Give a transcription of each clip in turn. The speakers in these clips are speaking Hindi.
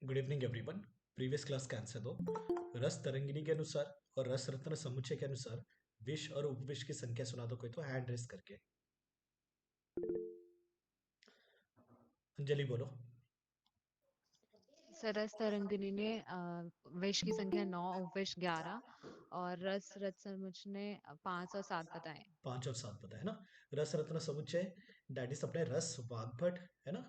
Good evening everyone. Previous class का आंसर दो। रस तरंगिणी के अनुसार और रस रत्न समुच्चय के अनुसार विष और उपविष की संख्या सुना दो कोई तो हैंड रेस करके। अंजलि बोलो। सरस तरंगिणी ने विष की संख्या 9, उपविष 11 और रस रत्समुच ने 5 और 7 बताए। 5 और 7 बताए ना। रस रत्न समुच्चय दैट इज अपने रस वाग्भट है ना,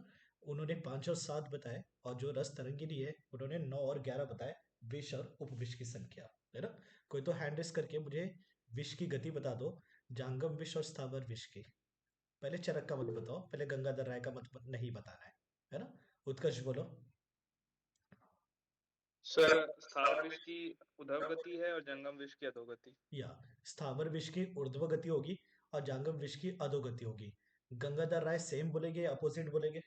उन्होंने 5 और 7 बताए। और जो रस तरंगिणी है उन्होंने 9 और 11 बताए। विष और उपविष की संख्या है ना। कोई तो हैंड रेस करके मुझे विष की गति बता दो, जांगम विष और स्थावर विष की। पहले चरक का मत बताओ, पहले गंगाधर राय का मत नहीं बताना है ना। उत्कर्ष बोलो। सर स्थावर विष की उद्धव गति है और जंगम विष की अधोगति। या स्थावर विष की ऊर्ध्व गति होगी और जांगम विष की अधोगति होगी। गंगाधर राय सेम बोलेंगे या अपोजिट बोलेंगे?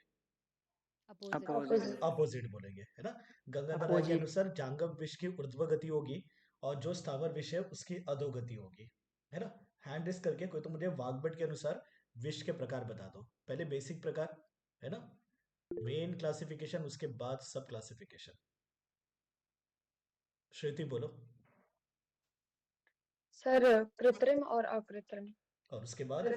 अपोजिट। अपोजिट बोलेंगे है ना। गंगाधर राय के अनुसार जांगम विष की ऊर्ध्व गति होगी और जो स्थावर विष है उसकी अधोगति होगी है ना। हैंड रेस करके कोई तो मुझे वाग्भट के अनुसार विष के प्रकार बता दो। पहले बेसिक प्रकार है ना, मेन क्लासिफिकेशन, उसके बाद सब क्लासिफिकेशन। श्रुति बोलो। सर कृत्रिम और अकृत्रिम। और उसके बाद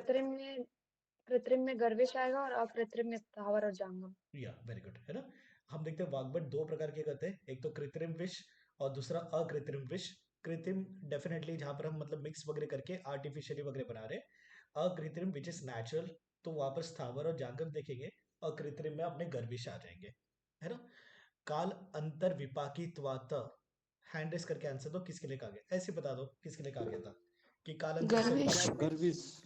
कृत्रिम में गर्विश आएगा और अकृत्रिम में स्थावर और जांगम। या वेरी गुड है ना। हम देखते हैं वाग्भट दो प्रकार के करते हैं, एक तो कृत्रिम विष और दूसरा अकृत्रिम विष। कृत्रिम डेफिनेटली जहां पर हम मतलब मिक्स वगैरह करके आर्टिफिशियली वगैरह बना रहे हैं। अकृत्रिम विच इज नेचुरल, तो वहां पर स्थावर और जांगम देखेंगे। अकृत्रिम में अपने गर्विश आ जाएंगे है ना। काल अंतर विपाकित्वात हैंड रेस करके आंसर दो, किसके लिए कहा गया, ऐसे बता दो किसके लिए कहा गया था कि काल अंतर से गर्विश।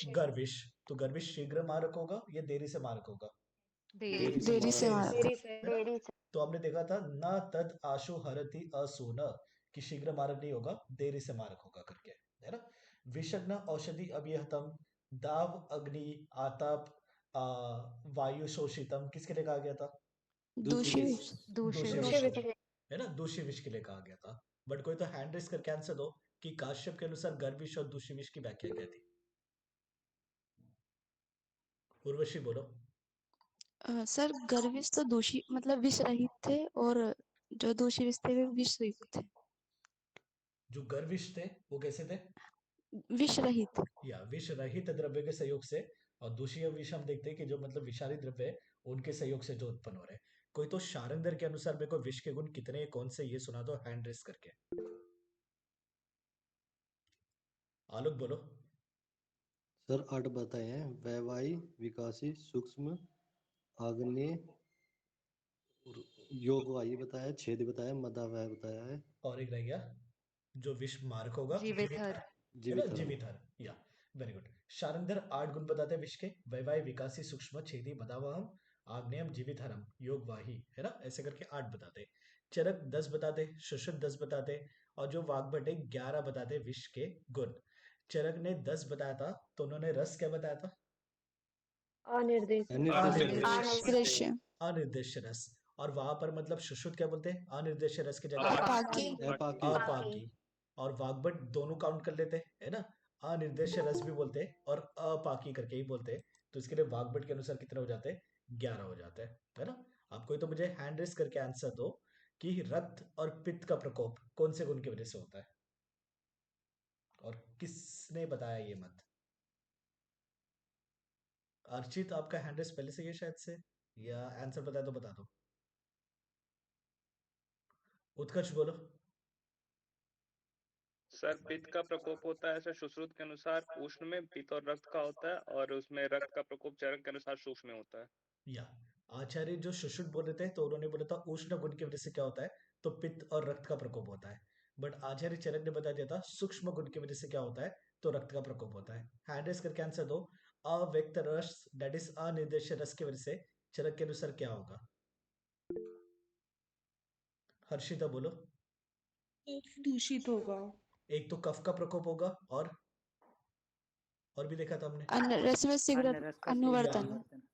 गर्विश। तो गर्विश शीघ्र मारक होगा या देरी से मारक होगा? देरी से है ना? तो हमने देखा था न तद आशु हरति असुन, कि शीघ्र मारक नहीं होगा, देरी से मारक होगा करके है ना। विषग्न औषधि अभिहतम, दाव अग्नि आताप वायु शोषितम किसके लिए कहा गया था? दूषी विष है ना, दूषी विष के लिए कहा गया था। बट कोई तो हैंड रेस करके आंसर दो कि काश्यप के अनुसार गर्विश और दूषी विष की व्याख्या क्या थी। उर्वशी बोलो। सर गर्विश तो दूषी मतलब विष रहित थे और जो दूषी विष थे वे विष युक्त थे। जो गर्विश थे वो कैसे थे? विष रहित। या विष रहित द्रव्य के सहयोग से। और दूषिय विष हम देखते हैं कि जो मतलब विषारी द्रव्य है उनके सहयोग से जो उत्पन्न हो रहे हैं। कोई तो शारंगर के अनुसार मेरे को विष के गुण कितने हैं, कौन से, ये सुना दो हैंड रेस करके। आलोक बोलो। सर 8 बताए हैं, वैवाही, विकासी, सूक्ष्म, आग्नेय, योगवाही बताया, छेद बताया, मदावह बताया है। और एक रह गया जो विष मारक होगा, जीवितहर। जीवितहर। या वेरी गुड। शारंगर 8 गुण बताते हैं विष के, वैवाही, विकासी, सूक्ष्म, छेदी, मदावहम, आग्नेयम, जीवितहरम, योगवाही है ना। ऐसे करके 8 बताते। चरक 10 बताते, शुष्क 10 बताते और जो वाग्भट है 11 बताते विष के गुण। चरक ने 10 बताया था तो उन्होंने रस क्या बताया था? दृश्य अनिर्देश्य रस। और वहां पर मतलब सुश्रुत क्या बोलते हैं अनिर्देश्य रस की जगह? अपाकी। और वाग्भट दोनों काउंट कर लेते हैं है ना, अनिर्देश्य रस भी बोलते हैं और अपाकी करके ही बोलते हैं। तो इसके लिए वाग्भट के अनुसार कितने हो जाते हैं? 11 हो जाते हैं है ना। आप कोई तो मुझे हैंड रेस करके आंसर दो कि रक्त और पित्त का प्रकोप कौन से गुण की वजह से होता है, और किसने बताया ये मत? अर्चित आपका हैंड रेस पहले से ही है शायद से, या आंसर बताया तो बता दो। उत्कर्ष बोलो। सर पित्त का प्रकोप होता है सर सुश्रुत के अनुसार उष्ण में, पित्त और रक्त का होता है, और उसमें रक्त का प्रकोप चरक के अनुसार सूक्ष्म में होता है। या आचार्य जो सुश्रुत बोल रहे थे तो उन्होंने बोला था उष्ण गुण की वजह से क्या होता है, तो पित्त और रक्त का प्रकोप होता है। बट आचार्य चरक ने बता दिया था सूक्ष्म गुण की वजह से क्या होता है, तो रक्त का प्रकोप होता है। हैंड रेस करके आंसर दो। अव्यक्त रस दैट इज अनिर्देश्य रस की वजह से चरक के अनुसार क्या होगा? हर्षिता बोलो। दूषित होगा। एक तो कफ का प्रकोप होगा और भी देखा था हमने, अन्न रस में शीघ्र अनुवर्तन।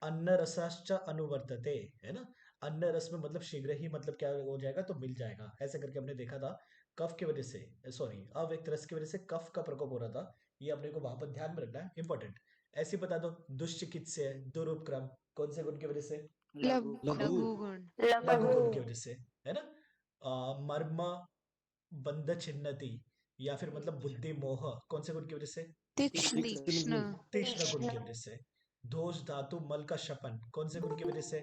अन्न रसाश्च अनुवर्तते है ना। अन्न रस में मतलब शीघ्र ही मतलब क्या हो जाएगा, तो मिल जाएगा, ऐसे करके हमने देखा था। कफ की वजह से, सॉरी अव्यक्त रस की वजह से कफ का प्रकोप हो रहा था। ये अपने को वहां पर ध्यान में रखना है, इंपॉर्टेंट। ऐसे बता दो दुष्चिकित्स्य दुरुपक्रम कौन से गुण की वजह से? लघु लघु लघु गुण। लघु गुण लघु की वजह से, है ना। मर्म बंध छिन्नति, या फिर मतलब बुद्धि मोह, कौन से गुण की वजह से? तीक्ष्ण तीक्ष्ण। तीक्ष्ण गुण की वजह से। दोष धातु मल का शपन, कौन से गुण की वजह से?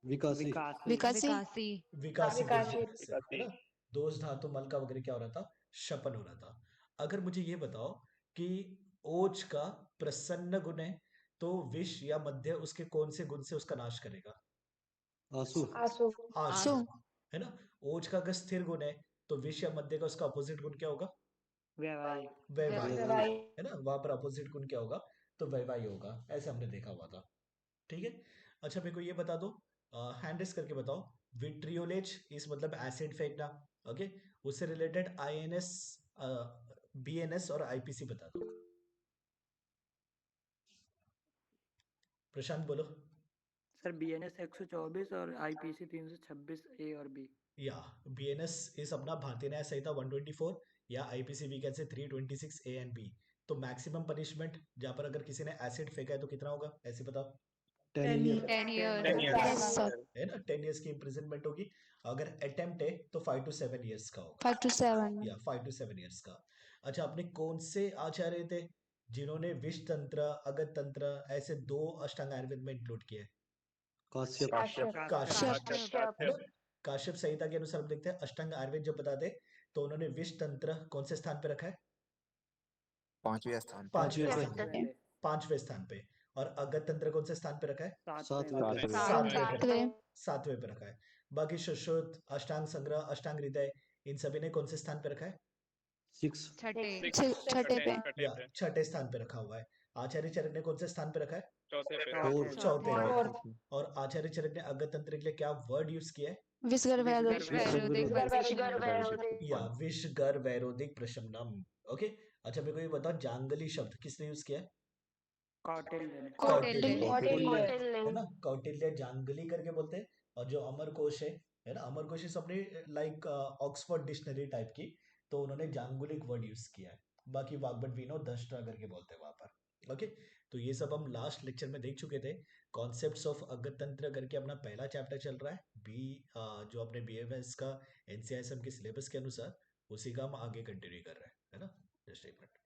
विकासी विकासी विकासी। विकासी गुण की विकासी वजह से, है ना। दोष धातु मल का वगैरह क्या हो रहा था? शपन हो रहा था। अगर मुझे ये बताओ कि ओज का प्रसन्न गुण है, तो विष या मध्य उसके कौन से गुण से उसका नाश करेगा? आंसू आंसू आशु, आंसू है ना। ओज का अगर स्थिर गुण है, तो विष या मध्य का उसका अपोजिट गुण क्या होगा? वैवाही, वैवाही। वैवाही है ना। वहां पर अपोजिट गुण क्या होगा? तो वैवाही होगा, ऐसे हमने देखा हुआ था। ठीक है। अच्छा मेरे को ये बता दो, हैंड रेस करके बताओ, विट्रियोलेज इस मतलब एसिड फेंकना, ओके, उससे रिलेटेड आईएनएस, बीएनएस और आईपीसी बता दो। प्रशांत बोलो। सर बीएनएस 124 और आईपीसी 326 ए और बी। या बीएनएस इस अपना भारतीय न्याय संहिता 124, या IPC we can say 326 A and B. तो मैक्सिमम पनिशमेंट जहां पर अगर किसी ने एसिड फेंका है तो कितना होगा, ऐसे बताओ। 10 year 10 years। 10 years। Yes sir है ना, 10 इयर्स की इम्प्रिजनमेंट होगी। अगर अटेम्प्ट है तो 5 to 7 इयर्स का होगा, 5 to 7 या 5 to 7 इयर्स का। अच्छा, अपने कौन से आचार्य थे जिन्होंने विष तंत्र, अगत तंत्र ऐसे 2 अष्टांग आयुर्वेद में इंक्लूड किए? काश्यप काश्यप काश्यप, काश्यप। है ना। काश्यप संहिता के अनुसार हम देखते हैं अष्टांग आयुर्वेद जब बताते हैं, तो उन्होंने विष तंत्र कौन से स्थान पे रखा है? 5वें स्थान पे। पांचवें पांचवें स्थान पे, 5वें स्थान पे। और अगत तंत्र कौन से स्थान पे रखा है? 7वें पे 7वें पे, 7वें 7वें पे रखा है। बाकी सुश्रुत, अष्टांग संग्रह, अष्टांग हृदय, इन सभी ने कौन से स्थान पे रखा है? 6 छठे। छठे पे या छठे स्थान पे रखा हुआ है। आचार्य चरक ने कौन से स्थान पे रखा है? चौथे पे। फोर्थ चौथे पे। फोर्थ और आचार्य चरक ने अगत तंत्र के लिए क्या वर्ड यूज किया है? विषगर वैरोधी वैरोधिक प्रशमन। या विषगर वैरोधिक प्रशमनम, ओके। अच्छा मेरे को ये बताओ, जांगली शब्द किसने यूज किया है? कौटिल्य ने। कौटिल्य। कौटिल्य है ना, कौटिल्य जांगली करके बोलते हैं। और जो अमरकोश है ना, अमरकोश इस अपने लाइक ऑक्सफोर्ड डिक्शनरी टाइप की, तो उन्होंने जांगुलिक वर्ड यूज किया है। बाकी वाग्भट विनोद दष्ट्रा करके बोलते हैं वहां पर, ओके। तो ये सब हम लास्ट लेक्चर में देख चुके थे। कॉन्सेप्ट्स ऑफ अगत तंत्र करके अपना पहला चैप्टर चल रहा है, जो अपने बीएमएस का एनसीआईएसएम के सिलेबस के अनुसार, उसी का हम आगे कंटिन्यू कर रहे हैं, है ना। जस्ट एक मिनट।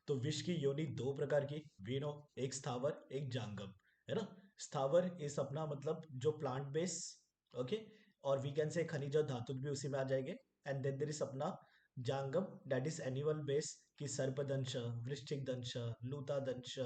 तो विष की योनि 2 प्रकार की, वी नो, एक स्थावर एक जांगम, है ना। स्थावर इस अपना मतलब जो प्लांट बेस, ओके, और वी कैन से खनिज और धातु भी उसी में आ जाएंगे। एंड देन देयर इज अपना जांगम, दैट इज एनिमल बेस की सर्पदंश, वृश्चिक दंश, लूता दंश,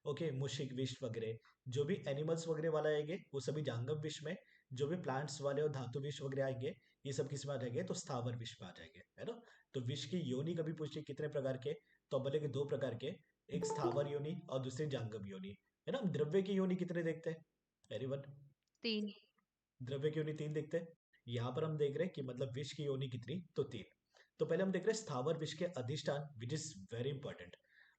ओके, मुशिक विष वगैरह, जो भी एनिमल्स वगैरह वाला आएंगे वो सभी जांगम विष में। जो भी प्लांट्स वाले और धातु विष वगैरह आएंगे, ये सब किस में आ जाएंगे? तो स्थावर विष में आ जाएंगे, है ना। तो विष की योनि कभी पूछिए कितने प्रकार के, तो बोलेंगे 2 प्रकार के, एक स्थावर योनि और दूसरी जांगम योनि, है ना। हम द्रव्य की योनि कितने देखते हैं? एनीवन? 3। द्रव्य की योनि 3 देखते हैं। यहाँ पर हम देख रहे हैं कि मतलब विष की योनि कितनी, तो 3। तो पहले हम देख रहे हैं स्थावर विष के अधिष्ठान, विच इज वेरी इंपॉर्टेंट।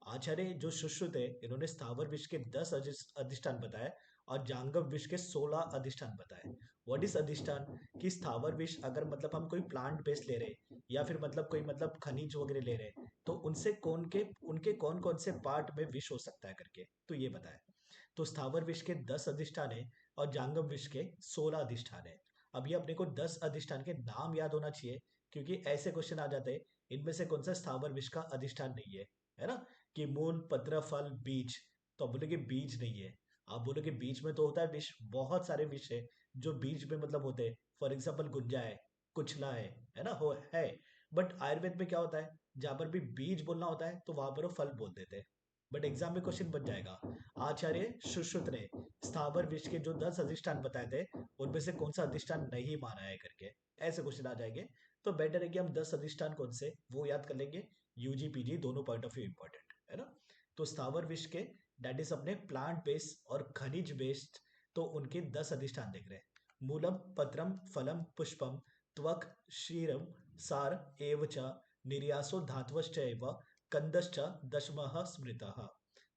आचार्य जो सुश्रुत है, इन्होंने स्थावर विष के 10 अधिष्ठान बताए, और जांगम विष के 16 अधिष्ठान बताए। व्हाट इज अधिष्ठान? कि स्थावर विष अगर मतलब हम कोई प्लांट बेस ले रहे हैं, या फिर मतलब कोई मतलब खनिज वगैरह ले रहे हैं, तो उनके कौन कौन से पार्ट में विष हो सकता है करके, तो ये बताया। तो स्थावर विष के 10 अधिष्ठान है, और जांगम विष के 16 अधिष्ठान है। अब ये अपने को 10 अधिष्ठान के नाम याद होना चाहिए, क्योंकि ऐसे क्वेश्चन आ जाते हैं, इनमें से कौन सा स्थावर विष का अधिष्ठान नहीं है ना। कि मूल, पत्र, फल, बीज, तो आप बोलोगे बीज नहीं है। आप बोलोगे बीज में तो होता है विष, बहुत सारे विष है जो बीज में मतलब होते हैं। फॉर एग्जाम्पल गुंजा है, कुचला है ना, हो है। बट आयुर्वेद में क्या होता है, जहां पर भी बीज बोलना होता है तो वहां पर वो फल बोल देते हैं। बट एग्जाम में क्वेश्चन बन जाएगा, आचार्य सुश्रुत ने स्थावर विष के जो 10 अधिष्ठान बताए थे, उनमें से कौन सा अधिष्ठान नहीं माना है करके, ऐसे क्वेश्चन आ जाएंगे। तो बेटर है कि हम 10 अधिष्ठान कौन से वो याद कर लेंगे। यूजी पीजी दोनों पॉइंट ऑफ व्यू इंपॉर्टेंट है ना। तो स्थावर विष के दैट इज अपने प्लांट बेस्ड और खनिज बेस्ड, तो उनके 10 अधिष्ठान देख रहे हैं। मूलम, पत्रम, फलम, पुष्पम, त्वक, क्षीरम, सार एव च, निर्यासो धात्वश्च एव, कंदश्च दशमः स्मृतः।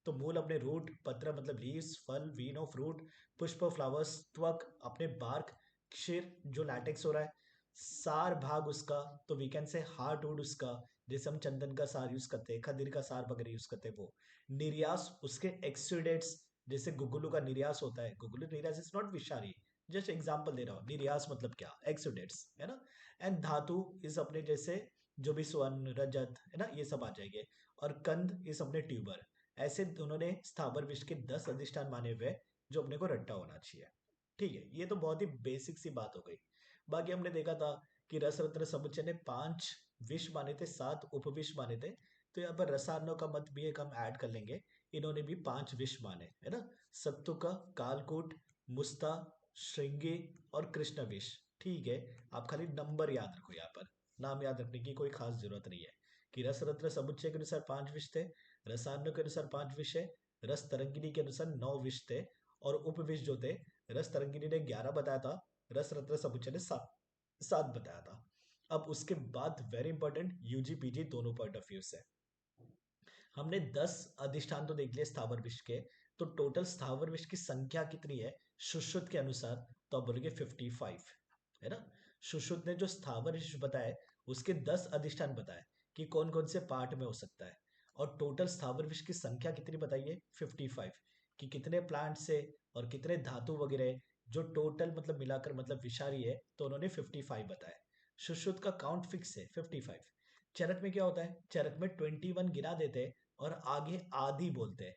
तो मूल अपने रूट, पत्र मतलब लीव्स, फल वीन ऑफ फ्रूट, पुष्प फ्लावर्स, त्वक अपने बार्क, क्षीर जो लैटेक्स हो रहा है, सार भाग उसका, तो we can say heartwood उसका, जैसे हम चंदन का सार यूज करते हैं, खदीर का सार वगैरह यूज करते हैं वो। निर्यास उसके एक्सुडेट्स, जैसे गुगुलू का निर्यास होता है, गुगुलू निर्यास इज नॉट विषारी, जस्ट एग्जांपल दे रहा हूँ। निर्यास मतलब क्या, एक्सुडेट्स, है ना। एंड धातु इस अपने जैसे जो भी स्वर्ण रजत है ना, ये सब आ जाएंगे। और कंद इस अपने ट्यूबर। ऐसे उन्होंने स्थावर विश्व के 10 अधिष्ठान माने हुए जो अपने को रट्टा होना चाहिए। ठीक है, ये तो बहुत ही बेसिक सी बात हो गई। बाकी हमने देखा था कि रस रत्न समुच्चय ने 5 विष माने थे, 7 उपविष माने थे। तो यहाँ पर रसायनों का मत भी एक हम ऐड कर लेंगे, इन्होंने भी 5 विष माने, है ना। सत्तु का कालकूट, मुस्ता, श्रृंगी और कृष्ण विष। ठीक है, आप खाली नंबर याद रखो, यहाँ पर नाम याद रखने की कोई खास जरूरत नहीं है। कि रस रत्न समुच्चय के अनुसार 5 विष थे, रसायनों के अनुसार 5 विष है, रस तरंगिनी के अनुसार 9 विष थे, और उपविष जो थे, रस तरंगिनी ने 11 बताया था, रस रत्न समुच्चय ने 7 बताया था। अब उसके बाद वेरी इंपॉर्टेंट यूजी पीजी दोनों पॉइंट ऑफ व्यू से हमने 10 अधिष्ठान तो देख लिए स्थावर विश्व के। तो टोटल स्थावर विश्व की संख्या कितनी है सुश्रुत के अनुसार, तो आप बोलोगे 55, है ना। सुश्रुत ने जो स्थावर विश्व बताए उसके 10 अधिष्ठान बताए कि कौन कौन से पार्ट में हो सकता है, और टोटल स्थावर विश्व की संख्या कितनी बताइए 55, कि कितने प्लांट से और कितने धातु वगैरह जो टोटल मतलब मिलाकर मतलब विषारी है, तो उन्होंने 55 बताए। सुश्रुत का काउंट फिक्स है 55। चरक में क्या होता है, चरक में 21 गिना देते हैं और आगे आदि बोलते हैं।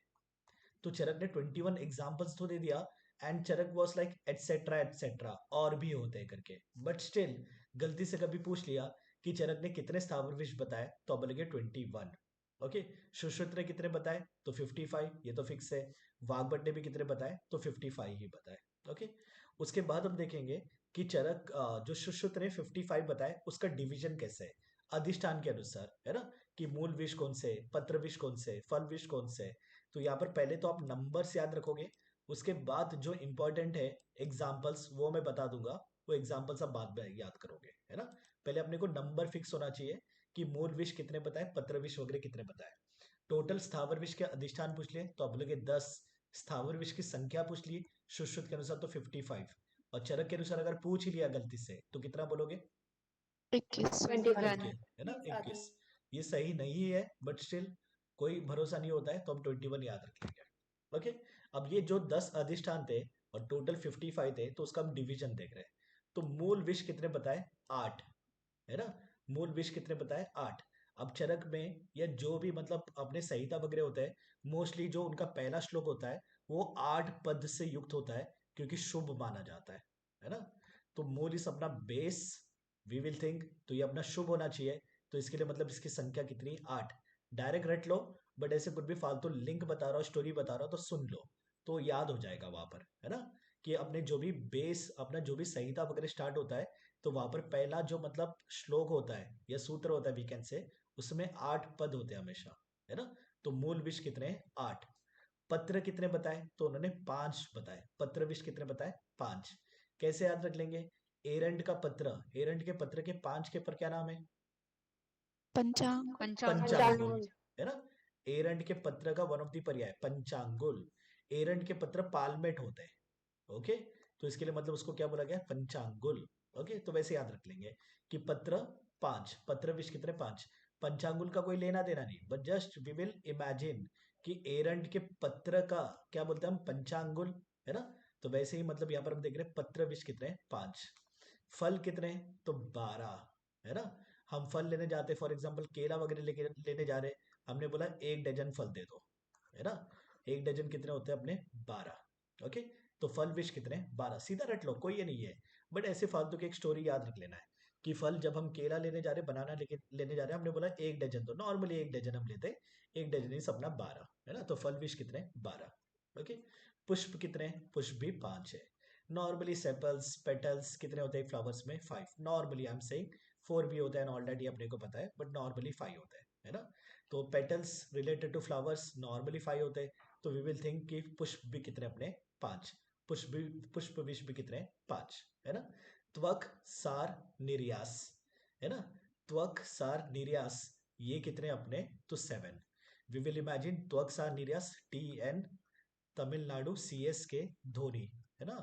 तो चरक ने 21 एग्जांपल्स तो दे दिया, and Charak was like etcetera etcetera और भी होते हैं करके, बट स्टिल गलती से कभी पूछ लिया कि चरक ने कितने स्थावर विष बताए, तो बोलेंगे 21। ओके, सुश्रुत ने कितने बताए, तो 55, ये तो फिक्स है। वाग्भट ने भी कितने बताए, तो 55 ही बताए। ओके, उसके बाद हम देखेंगे कि चरक जो सुश्रुत ने 55 बताए उसका डिवीजन कैसे है, अधिष्ठान के अनुसार, है ना। कि मूल विष कौन से, पत्र विष कौन से, फल विष कौन से। तो यहाँ पर पहले तो आप नंबर्स याद रखोगे, उसके बाद जो इंपॉर्टेंट है एग्जाम्पल्स वो मैं बता दूंगा, वो एग्जाम्पल्स आप बाद में याद करोगे, है ना। पहले अपने को नंबर फिक्स होना चाहिए कि मूल विष कितने बताए, पत्र विष वगैरह कितने बताए। टोटल स्थावर विष के अधिष्ठान पूछ लिए तो आप बोलोगे 10, स्थावर विष की संख्या पूछ ली सुश्रुत के अनुसार तो 55, और चरक के अनुसार अगर पूछ ही लिया गलती से तो कितना बोलोगे 21। 21। 21, है ना 21। ये सही नहीं है बट स्टिल कोई भरोसा नहीं होता है, तो हम 21 याद रख लेंगे। ओके, अब ये जो 10 अधिष्ठान थे और टोटल 55 थे, तो उसका हम डिवीजन देख रहे हैं। तो मूल विष कितने बताए 8, है ना। मूल विष कितने बताए 8। अब चरक में या जो भी मतलब अपने संहिता वगैरह होता है, मोस्टली जो उनका पहला श्लोक होता है वो 8 पद से युक्त होता है, क्योंकि शुभ माना जाता है ना। तो मूल इस अपना बेस वी विल थिंक, तो ये अपना शुभ होना चाहिए। तो इसके लिए मतलब इसकी संख्या कितनी 8, डायरेक्ट रट लो, बट ऐसे कुछ भी फालतू लिंक बता रहा हूँ, स्टोरी बता रहा हूँ, तो सुन लो तो याद हो जाएगा वहां पर, है ना। कि अपने जो भी बेस अपना जो भी संहिता वगैरह स्टार्ट होता है, तो वहां पर पहला जो मतलब श्लोक होता है या सूत्र होता है वीकेंड से, उसमें 8 पद होते हैं हमेशा, है ना। तो मूल विष कितने 8। पत्र कितने बताए, तो उन्होंने 5 बताए। पत्र विष कितने बताए 5। कैसे याद रख लेंगे, एरंड का पत्र, एरंड के पत्र के 5 के पर क्या नाम है, पंचांग। पंचांगुल, है ना। एरंड के पत्र का वन ऑफ द पर्याय पंचांगुल। एरंड के पत्र पालमेट होते हैं। ओके, तो इसके लिए मतलब उसको क्या बोला गया पंचांगुल। ओके, तो वैसे याद रख लेंगे कि पत्र 5, पत्र विष कितने 5। पंचांगुल का कोई लेना देना नहीं, but just we will imagine कि एरंड के पत्र का क्या बोलते हैं हम पंचांगुल, है ना। तो वैसे ही मतलब यहाँ पर हम देख रहे हैं पत्र विष कितने 5। फल कितने, तो 12, है ना। हम फल लेने जाते फॉर एग्जाम्पल केला वगैरह लेके लेने जा रहे, हमने बोला 1 डजन फल दे दो, है ना। 1 डजन कितने होते हैं अपने 12। ओके, तो फल विष कितने 12, सीधा रट लो, कोई ये नहीं है। बट ऐसे फालतू की एक स्टोरी याद रख लेना है कि फल जब हम केला लेने जा रहे, बनाना लेने जा रहे हैं, हमने बोला 1 डजन, तो नॉर्मली 1 डजन हम लेते, 1 डजन इस अपना 12, है ना। तो फल विष कितने 12। ओके, पुष्प कितने, पुष्प भी 5 है। नॉर्मली सेपल्स पेटल्स कितने होते हैं फ्लावर्स में 5, नॉर्मली आई एम सेइंग 4 भी होता है, ऑलरेडी अपने को पता है, बट नॉर्मली 5 होते हैं, है ना। तो petals related to flowers normally 5 होते हैं, तो वी विल थिंक कि पुष्प भी कितने अपने 5, पुष्प विष भी कितने 5, है ना। त्वक सार निर्यास, है ना। त्वक सार निर्यास ये कितने अपने, तो 7। वी विल इमेजिन त्वक सार निर्यास TN तमिलनाडु CS के धोनी, है ना।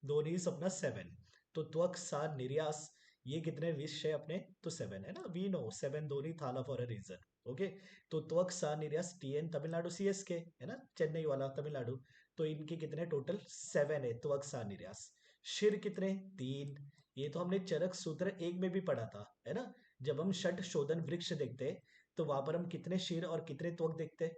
धोनी इज अपना 7। तो त्वक सार निर्यास ये कितने विष है अपने, तो 7, है ना। वी नो 7 धोनी थाला फॉर अ रीजन। ओके, तो त्वक सार निर्यास TN तमिलनाडु CSK, है ना, चेन्नई वाला तमिलनाडु। तो इनके कितने टोटल 7 है, त्वक सा निर्यास। शिर कितने 3, ये तो हमने चरक सूत्र 1 में भी पढ़ा था, है ना। जब हम षट शोधन वृक्ष देखते तो वहां पर हम कितने शिर और कितने त्वक देखते?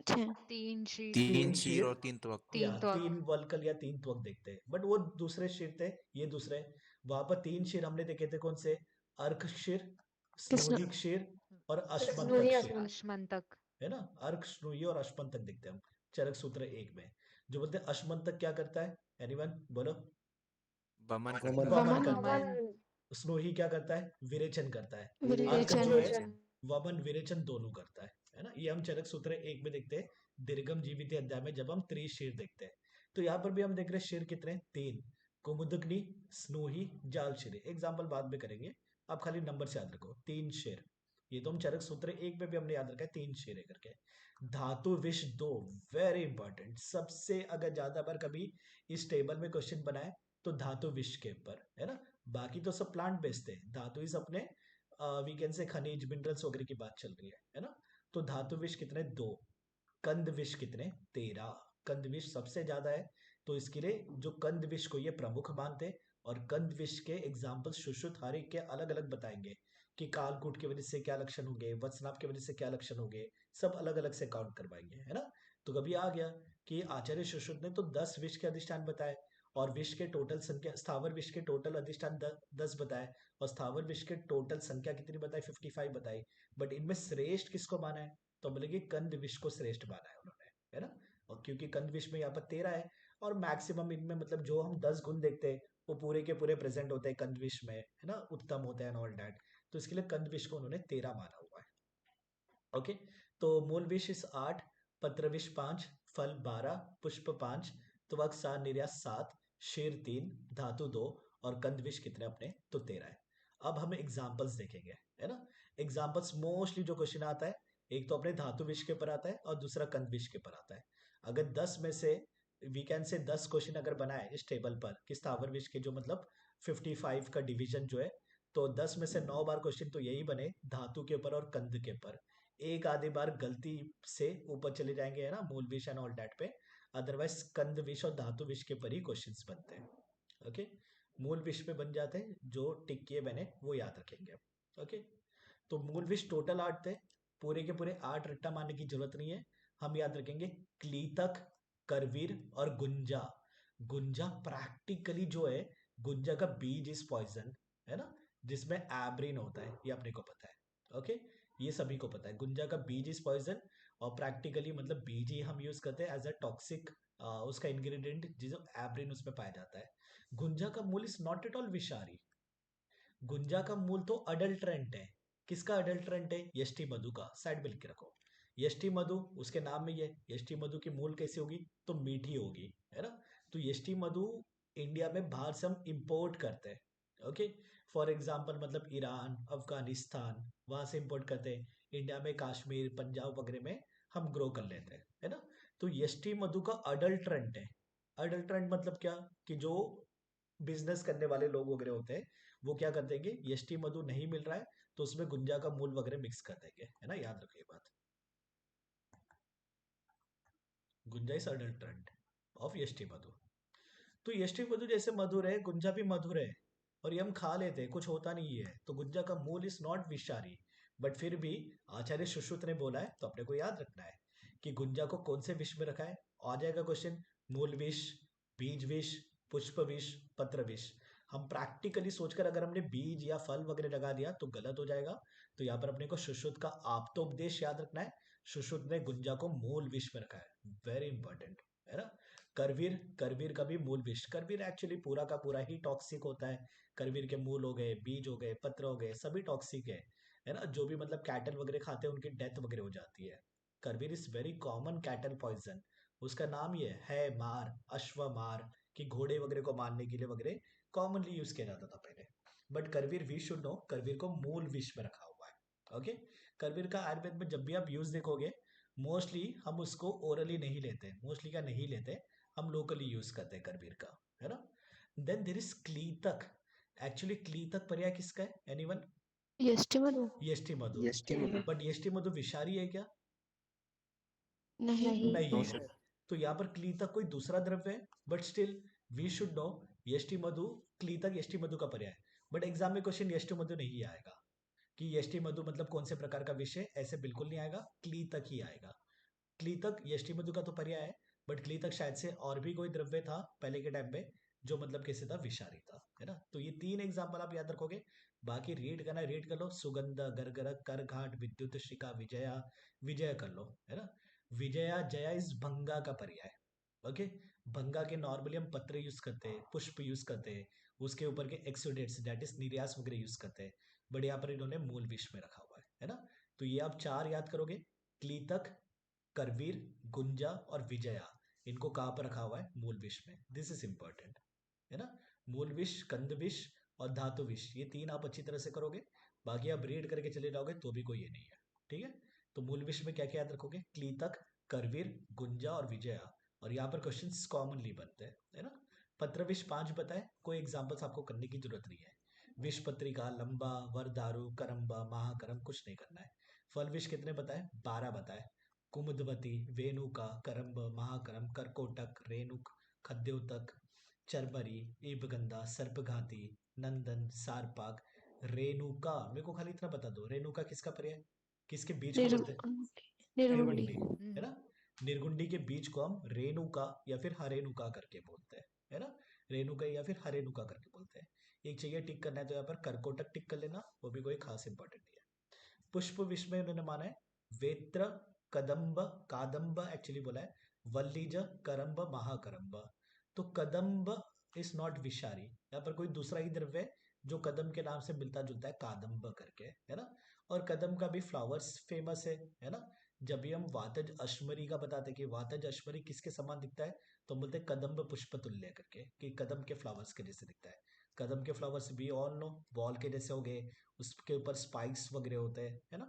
6। 3 शीट, 3 शीर शीर और 3 त्वक। या 3 त्वक। 3 वल्कल या 3 त्वक देखते हैं, बट वो दूसरे शिर थे, ये दूसरे। वहां पर 3 शिर हमने देखे थे, कौन से? अर्क शिर, कृष्ण स्नोहिक शिर और अश्मंतक स्नोही शिर, अश्मंत। अश्मंतक। है ना। अर्क, स्नोही और अश्मंतक देखते हैं हम चरक सूत्र 1 में। जो बोलते हैं अश्मंतक क्या करता है, एनीवन बोलो? वमन वमन। करता है। वमन करता है। वमन। स्नोही क्या करता है? विरेचन करता है। अर्क विरेचन। जो है विरेचन। वमन विरेचन दोनों करता है ना। ये हम चरक सूत्र 1 में देखते हैं, दीर्घम जीवित अध्याय में जब हम त्रिशीर देखते हैं। तो यहाँ पर भी हम देख रहे हैं शीर कितने 3, कुमुदग्नि, स्नोही, जाल शीर। एग्जाम्पल बाद में करेंगे, आप खाली नंबर से याद रखो। 3 शेर, ये तो हम चरक सूत्र 1 में भी हमने याद रखा है, 3 शेर करके। धातु विष 2, वेरी इंपॉर्टेंट। सबसे अगर ज्यादा बार कभी इस टेबल में क्वेश्चन बनाए तो धातु विष के ऊपर, है ना। बाकी तो सब प्लांट बेस्ड है, धातु इस अपने वी कैन से खनिज मिनरल्स वगैरह की बात चल रही है ना। तो धातु विष कितने 2, कंद विष कितने 13। कंद विष सबसे ज्यादा है, तो इसके लिए जो कंद विष को ये प्रमुख मानते, और कंद विष के एग्जाम्पल सुश्रुतहारी के अलग अलग बताएंगे कि कालकूट की वजह से क्या लक्षण होंगे, वत्सनाभ की वजह से क्या लक्षण होंगे, सब अलग अलग से काउंट करवाएंगे, है ना। तो कभी आ गया कि आचार्य सुश्रुत ने तो 10 विष के अधिष्ठान बताए, और विष के टोटल संख्या, स्थावर विष के टोटल अधिष्ठान 10 बताए, और स्थावर विष के टोटल संख्या कितनी बताई? 55 बताई। बट इनमें श्रेष्ठ किसको माना है? तो बोलेंगे कंद विष को श्रेष्ठ माना है उन्होंने, है ना। और क्योंकि कंद विष में यहाँ पर 13 है, और मैक्सिमम इनमें मतलब जो हम 10 गुण देखते हैं वो पूरे के पूरे प्रेजेंट होते हैं कंद विष में, है ना, उत्तम होते हैं ऑल दैट। तो इसके लिए कंद विष को उन्होंने 13 माना हुआ है। ओके, तो मूल विष इस 8, पत्र विष 5, फल 12, पुष्प 5, त्वक सा निर्यास 7, शेर 3, धातु 2, और कंद विष कितने अपने? तो 13 है। अब हम एग्जाम्पल्स देखेंगे, है ना। एग्जाम्पल्स मोस्टली जो क्वेश्चन आता है, एक तो अपने धातु विष के ऊपर आता है और दूसरा कंद विष के ऊपर आता है। अगर 10 में से वी कैन से 10 क्वेश्चन अगर बनाए इस टेबल पर कि स्थावर विष के जो मतलब 55 का डिवीजन जो है, तो 10 में से 9 बार क्वेश्चन तो यही बने धातु के ऊपर और कंद के ऊपर। एक आधी बार गलती से ऊपर चले जाएंगे, है ना, मूल विष एंड ऑल दैट पे। अदरवाइज कंद विष और धातु विष के पर ही क्वेश्चंस बनते हैं। ओके, मूल विष पे बन जाते हैं, जो टिक किए मैंने वो याद रखेंगे। ओके, तो मूल विष टोटल 8 थे, पूरे के पूरे 8 रट्टा मारने की जरूरत नहीं है, हम याद रखेंगे क्लीतक, करवीर और गुंजा। गुंजा प्रैक्टिकली जो है, गुंजा का बीज इज पॉइजन, है ना, जिसमें एब्रिन होता है, ये अपने को पता है। ओके, ये सभी को पता है, गुंजा का बीज इज पॉइजन, और प्रैक्टिकली मतलब बीज ही हम यूज करते हैं एज अ टॉक्सिक, उसका इंग्रेडिएंट जिसमें एब्रिन उसमें पाया जाता है। गुंजा का मूल इज नॉट एट ऑल विषारी, गुंजा का मूल तो अडल्ट्रेंट है। किसका अडल्ट्रेंट है? यष्टि मधु का। साइड में लिख के रखो, यष्टि मधु उसके नाम में ही है। यष्टि मधु की मूल कैसी होगी? तो मीठी होगी, है ना। तो यष्टि मधु इंडिया में बाहर से हम इंपोर्ट करते हैं। ओके, फॉर एग्जाम्पल मतलब ईरान, अफगानिस्तान, वहां से इंपोर्ट करते हैं। इंडिया में कश्मीर, पंजाब वगैरह में हम ग्रो कर लेते हैं, है ना। तो यष्टि मधु का अडल्ट्रेंट है। अडल्ट्रेंट मतलब क्या? कि जो बिजनेस करने वाले लोग वगैरह होते हैं, वो क्या कर देंगे, यष्टि मधु नहीं मिल रहा है तो उसमें गुंजा का मूल वगैरह मिक्स कर देंगे, है ना। याद रखिए बात, गुंजा इज अडल्ट्रेंट ऑफ यष्टि मधु। तो यष्टि मधु जैसे मधुर है, गुंजा भी मधुर है, और ये हम खा लेते हैं, कुछ होता नहीं है। तो गुंजा का मूल इज नॉट विषारी, बट फिर भी आचार्य सुश्रुत ने बोला है तो अपने को याद रखना है कि गुंजा को कौन से विष में रखा है। आ जाएगा क्वेश्चन, मूल विष, बीज विष, पुष्प विष, पत्र विष। हम प्रैक्टिकली सोचकर अगर हमने बीज या फल वगैरह लगा दिया तो गलत हो जाएगा। तो यहाँ पर अपने को सुश्रुत का आप्तोपदेश याद रखना है। सुश्रुत ने गुंजा को मूल विष में रखा है, वेरी इंपॉर्टेंट, है ना। करवीर, करवीर का भी मूल विष, करवीर एक्चुअली पूरा का पूरा ही टॉक्सिक होता है। करवीर के मूल हो गए, बीज हो गए, पत्र हो गए, सभी टॉक्सिक है ना। जो भी मतलब कैटल वगैरह खाते हैं उनकी डेथ वगैरह हो जाती है। करवीर is very common cattle poison. उसका नाम ये है मार, अश्व मार, कि घोड़े वगैरह को मारने के लिए वगैरह कॉमनली यूज किया जाता था पहले। But Karveer we should no, Karveer को मूल विष में रखा हुआ है। ओके, करवीर का आयुर्वेद में जब भी आप यूज देखोगे, मोस्टली हम उसको ओरली नहीं लेते, मोस्टली क्या नहीं लेते, हम लोकली यूज करते हैं करवीर का, है ना। देन देयर इज क्लीतक। एक्चुअली क्लीतक पर्याय किसका है? Anyone? यष्टि Madhu. यष्टि Madhu. यष्टि Madhu. But यष्टि मधु विषारी है क्या? नहीं। नहीं नो है। सर। तो यहाँ पर क्लीतक कोई दूसरा द्रव्य है, but still we should know यष्टि मधु, क्लीतक यष्टि मधु का पर्याय। बट एग्जाम में क्वेश्चन यष्टि मधु नहीं आएगा कि यष्टि मधु मतलब कौन से प्रकार का विषय, ऐसे बिल्कुल नहीं आएगा, क्लीतक ही आएगा। क्लीतक यष्टि मधु का तो पर्याय है, बट क्लीतक शायद से और भी कोई द्रव्य था पहले के टाइम पे जो मतलब कैसे था, विषारी था, है ना। तो ये 3 एग्जाम्पल आप याद रखोगे, बाकी रीड करना है रीड कर लो। सुगंध, गरगर, करघाट, विद्युत शिखा, विजया, विजय कर लो, है ना। विजया जया इस भंगा का पर्याय। ओके, भंगा के नॉर्मली हम पत्र यूज करते हैं, पुष्प यूज करते हैं, उसके ऊपर के एक्सुडेट्स दैट इज निर्यास वगैरह यूज करते हैं, बट यहाँ पर इन्होंने मूल विष में रखा हुआ है ना। तो ये आप 4 याद करोगे, क्लीतक, करवीर, गुंजा और विजया, इनको कहाँ पर रखा हुआ है, मूल विष में। दिस इज इंपॉर्टेंट, है ना। मूल विष, कंद विष और धातु विष, ये 3 आप अच्छी तरह से करोगे, बाकी आप रीड करके चले जाओगे तो भी कोई ये नहीं है, ठीक है। तो मूल विष में क्या क्या याद रखोगे, क्लीतक, करवीर, गुंजा और विजया, और यहाँ पर क्वेश्चंस कॉमनली बनते हैं, है ना। पत्र विष 5 बताए, कोई एग्जाम्पल्स आपको करने की जरूरत नहीं है। विष पत्रिका, लंबा, वरदारू, करम्बा, महाकरम, कुछ नहीं करना है। फल विष कितने बताए, 12 बताए, कुमुदवती, वेणुका, करम्ब, महाकरम, करकोटक, रेणुक, खद्योतक, चरबरी, ईबगंधा, सर्पघाती, नंदन, सारपाक, रेणुका। मेरे को खाली इतना बता दो, रेणुका किसका पर्याय, किसके बीच को बोलते हैं, निर्गुंडी। निर्गुंडी, है ना। निर्गुंडी के बीच को हम रेणुका या फिर हरेनुका करके बोलते हैं, है ना। रेणुका या फिर हरेनुका करके बोलते हैं। एक चाहिए टिक करना है तो यहाँ पर करकोटक टिक कर लेना, वो भी कोई खास इंपॉर्टेंट नहीं है। पुष्प विष में उन्होंने माना है वेत्र, कदम्ब, कादम्ब एक्चुअली बोला है, वल्लीज, करम्ब, महाकरम्ब। तो कदम्ब इज नॉट विषारी, यहाँ पर कोई दूसरा ही द्रव्य है जो कदम के नाम से मिलता जुलता है, कादम्ब करके, है ना। और कदम का भी फ्लावर्स फेमस है ना। जब भी हम वातज अश्मरी का बताते कि वातज अश्मरी किसके समान दिखता है, तो हम बोलते हैं कदम्ब पुष्प तुल्य करके, कि कदम के फ्लावर्स के जैसे दिखता है। कदम के फ्लावर्स भी ऑल नो बॉल के जैसे हो गए, उसके ऊपर स्पाइक्स वगैरह होते हैं, है ना।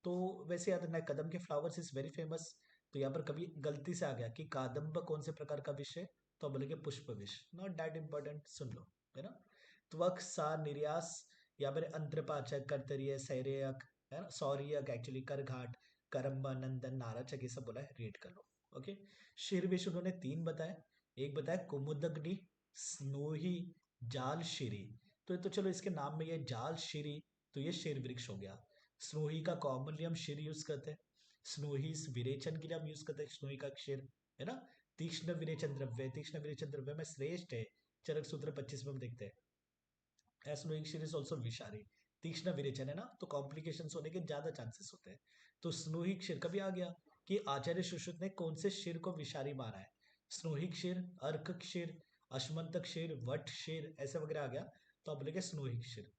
तो वैसे याद रखना है, कदम के फ्लावर्स इज वेरी फेमस। तो यहाँ पर कभी गलती से आ गया कि कादम्ब कौन से प्रकार का विष है, तो बोलेंगे पुष्प विष, नॉट दैट इंपॉर्टेंट, सुन लो, है ना। त्वक, सा, निर्यास, या फिर अंतरपाचक, कर्तरीय, सैरेयक, है ना, सौरियक एक्चुअली, करघाट, करम्बा, नंदन, नाराचक, ये सब बोला है, रीड कर लो। ओके, शीर विष उन्होंने 3 बताए, एक बताया कुमुदग्नि, स्नोही, जाल शिरी। तो ये तो चलो इसके नाम में ये जाल शिरी, तो ये शीर वृक्ष हो गया। स्नोही का कॉमनली हम शीर यूज करते हैं, स्नोही विरेचन के लिए हम यूज करते हैं स्नोही का शीर, है ना। तीक्ष्ण विरेचन द्रव्य, तीक्ष्ण विरेचन द्रव्य में श्रेष्ठ है, चरक सूत्र 25 में हम देखते हैं। स्नोइंग शीर इज ऑल्सो विषारी, तीक्ष्ण विरेचन है ना, तो कॉम्प्लिकेशंस होने के ज्यादा चांसेस होते हैं। तो स्नोहिक शीर कभी आ गया कि आचार्य सुश्रुत ने कौन से शीर को विषारी माना है, स्नोहिक शीर, अर्क शीर, अश्मंतक शीर, वट शीर, ऐसे वगैरह आ गया, तो आप बोलेंगे स्नोहिक शीर।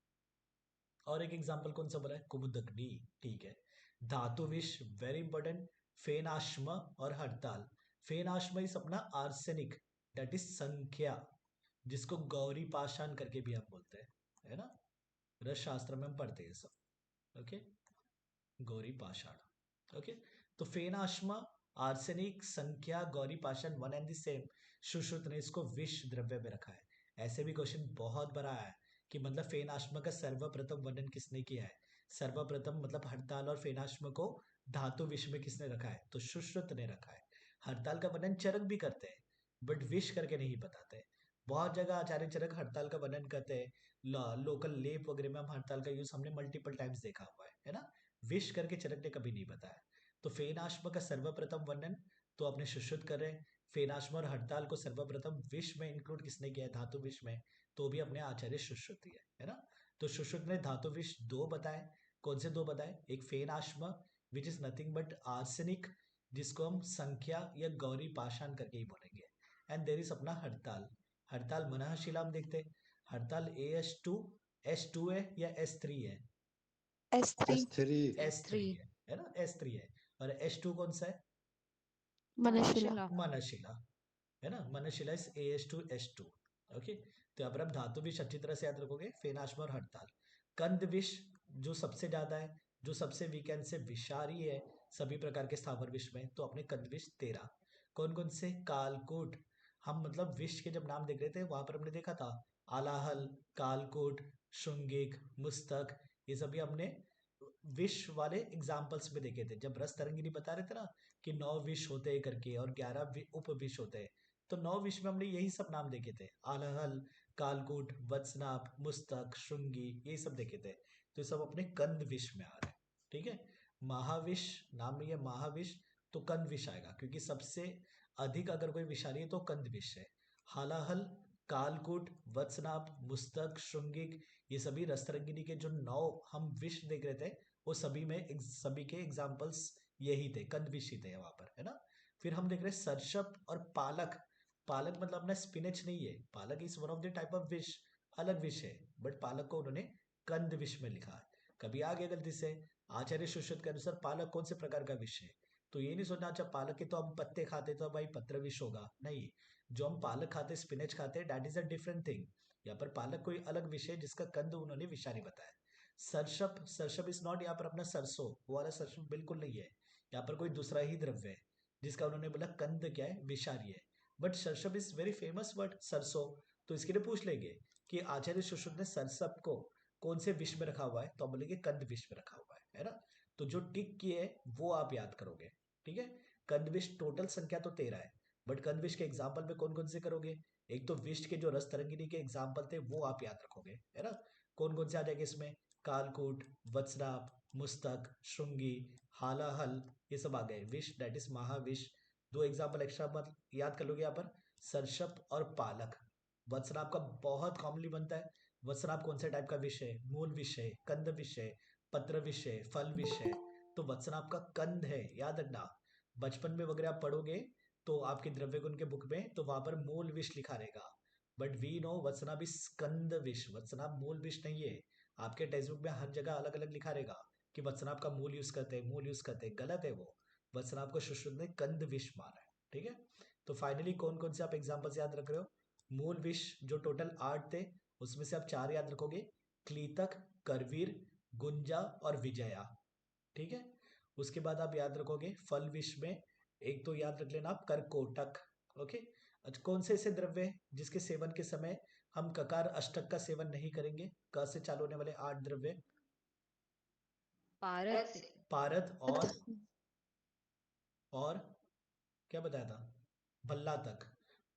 और एक एग्जांपल कौन सा बोला है, कुमुदग्नि, ठीक है। धातु विष वेरी इंपॉर्टेंट, फेनाश्म और हड़ताल। फेनाश्म इज अपना आर्सेनिक, दैट इज संख्या, जिसको गौरी पाषाण करके भी हम बोलते हैं, है ना। रस शास्त्र में हम पढ़ते हैं सब, ओके, गौरी पाषाण, ओके। तो फेनाश्म, आर्सेनिक, संख्या, गौरी पाषाण, one and the same. Sushrut ने इसको विष द्रव्य में रखा है। ऐसे भी क्वेश्चन बहुत बड़ा है कि मतलब फेनाश्म का सर्वप्रथम वर्णन किसने किया है, सर्वप्रथम मतलब हड़ताल और फेनाश्म को धातु विष में किसने रखा है, तो सुश्रुत ने रखा है। हड़ताल का वर्णन चरक भी करते हैं, बट विष करके नहीं बताते। बहुत जगह आचार्य चरक हड़ताल का वर्णन करते हैं, लोकल लेप वगैरह में हम हड़ताल का यूज हमने मल्टीपल टाइम्स देखा हुआ है ना। विष करके चरक ने कभी नहीं बताया। तो फेनाश्म का सर्वप्रथम वर्णन तो अपने सुश्रुत कर रहे हैं, फेनाश्म और हड़ताल को सर्वप्रथम विष में इंक्लूड किसने किया है, धातु विष में, तो भी अपने आचार्य सुश्रुत ही है ना। तो सुश्रुत ने धातु विष 2 बताए, कौन से 2 बताए, एक फेनाश्म which is nothing but arsenic, जिसको हम संख्या या गौरी पाषाण करके ही बोलेंगे, एंड देयर इज अपना हड़ताल। हड़ताल मनःशिला हम देखते हैं, हड़ताल S2 है या S3 है, S3 S3 है ना, S3 है। और S2 कौन सा है, मनशिला। मनशिला, है ना। मनशिला इज AS2S2, ओके। तो यहाँ पर आप धातु विष अच्छी तरह से याद रखोगे, फेनाश्म और हड़ताल। कंद विष जो सबसे ज्यादा है, जो सबसे वीकेंड से विषारी है सभी प्रकार के स्थावर विष में, तो अपने कंद विष 13। कौन कौन से, कालकूट, हम मतलब विष के जब नाम देख रहे थे वहां पर हमने देखा था आलाहल, कालकूट, शुंगिक, मुस्तक, ये सभी हमने विश वाले एग्जाम्पल्स में देखे थे, जब रस तरंगिनी बता रहे थे ना कि 9 विश होते हैं करके और 11 उपविश होते हैं, तो 9 विश में हमने यही सब नाम देखे थे, आलहल, कालकूट, वत्सनाभ, मुस्तक, श्रृंगी, यही सब देखे थे। तो ये सब अपने कंद विश में आ रहे हैं, ठीक है। महाविश नाम में ये महाविश, तो कंद विश आएगा, क्योंकि सबसे अधिक अगर कोई विषारी है तो कंद विश है। हालाहल, कालकूट, वत्सनाभ, मुस्तक, श्रृंगिक, ये सभी रसतरंगिनी के जो 9 हम विश देख रहे थे, वो सभी के एग्जाम्पल्स यही थे, कंद विश ही थे वहां पर, है ना। फिर हम देख रहे हैं सरसप और पालक। पालक मतलब अपना स्पिनच नहीं है, पालक is one of the type of wish, अलग विश है, बट पालक को उन्होंने कंद विश में लिखा है। कभी आ गया गलती से, आचार्य सुश्रुत के अनुसार पालक कौन से प्रकार का विष है, तो ये नहीं सोचना अच्छा पालक के तो हम पत्ते खाते तो भाई पत्र विष होगा, नहीं। जो हम पालक खाते, स्पिनच खाते, that is a different thing. यहाँ पर पालक कोई अलग विषय जिसका कंद उन्होंने विषारी बताया। सरसप, सरसप इज नॉट यहाँ पर अपना सरसों, वो वाला सरसों बिल्कुल नहीं है, यहाँ पर कोई दूसरा ही द्रव्य है जिसका उन्होंने बोला कंद क्या है, विषारी है। बट सरसप इज वेरी फेमस वर्ड, सरसों, तो इसके लिए पूछ लेंगे कि आचार्य सुश्रुत ने सरसप को कौन से विष में रखा हुआ है, तो हम बोलेंगे कंद विष में रखा हुआ है ना। तो जो टिक किए है वो आप याद करोगे, ठीक है। कंद विष टोटल संख्या तो 13 है, बट कंद विष के एग्जाम्पल में कौन कौन से करोगे, एक तो विष के जो रस तरंगिनी के एग्जाम्पल थे वो आप याद रखोगे, है ना। कौन कौन से आ जाएंगे इसमें, कालकूट, वत्सनाभ, मुस्तक, श्रृंगी, हालाहल, ये सब आ गए। विष दैट इज महाविष। 2 एग्जाम्पल एक्स्ट्रा मत याद कर लोगे यहाँ पर, सरसप और पालक। वत्सनाभ का बहुत कॉमनली बनता है, वत्सनाभ कौन से टाइप का विष है, मूल विष है, कंद विष है, पत्र विष है, फल विष है, तो वत्सनाभ का कंद है, याद रखना। बचपन में वगैरह आप पढ़ोगे तो आपके द्रव्य गुण के बुक में तो वहां पर मूल विष लिखा रहेगा, but we know Vatsnabh is कंद विष, वत्सनाभ मूल विष नहीं है। आपके टेक्स्ट बुक में हर जगह अलग अलग लिखा रहेगा कि वत्सनाभ का मूल यूज करते हैं, मूल यूज करते हैं, गलत है वो। वत्सनाभ को सुश्रुत ने कंद विष माना है, ठीक है। तो फाइनली कौन कौन से आप एग्जाम्पल्स याद रख रहे हो, मूल विष जो टोटल 8 थे उसमें से आप 4 याद रखोगे, क्लीतक, करवीर, गुंजा और विजया, ठीक है। उसके बाद आप याद रखोगे फल विष में एक तो याद रख लेना आप करकोटक, ओके। अच्छा, कौन से ऐसे द्रव्य हैं जिसके सेवन के समय हम ककार अष्टक का सेवन नहीं करेंगे, क से चालू होने वाले 8 द्रव्य, पारस, पारद और क्या बताया था, भल्ला तक।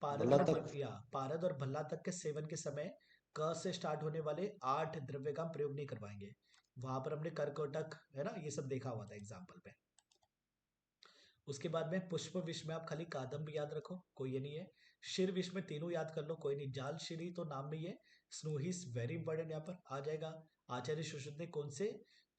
भल्ला तक। पारद और भल्ला तक के सेवन के समय क से स्टार्ट होने वाले 8 द्रव्य का हम प्रयोग नहीं करवाएंगे। वहां पर हमने कर्कोटक, है ना, ये सब देखा हुआ था एग्जाम्पल पे। उसके बाद में पुष्प विष में आप खाली कादम्ब याद रखो, कोई ये नहीं है। शिर विष में तीनों याद कर लो, कोई नहीं। जाल शिरी तो नाम में ही है, स्नूहिस वेरी इंपॉर्टेंट यहाँ पर आ जाएगा। आचार्य सुश्रुत ने कौन से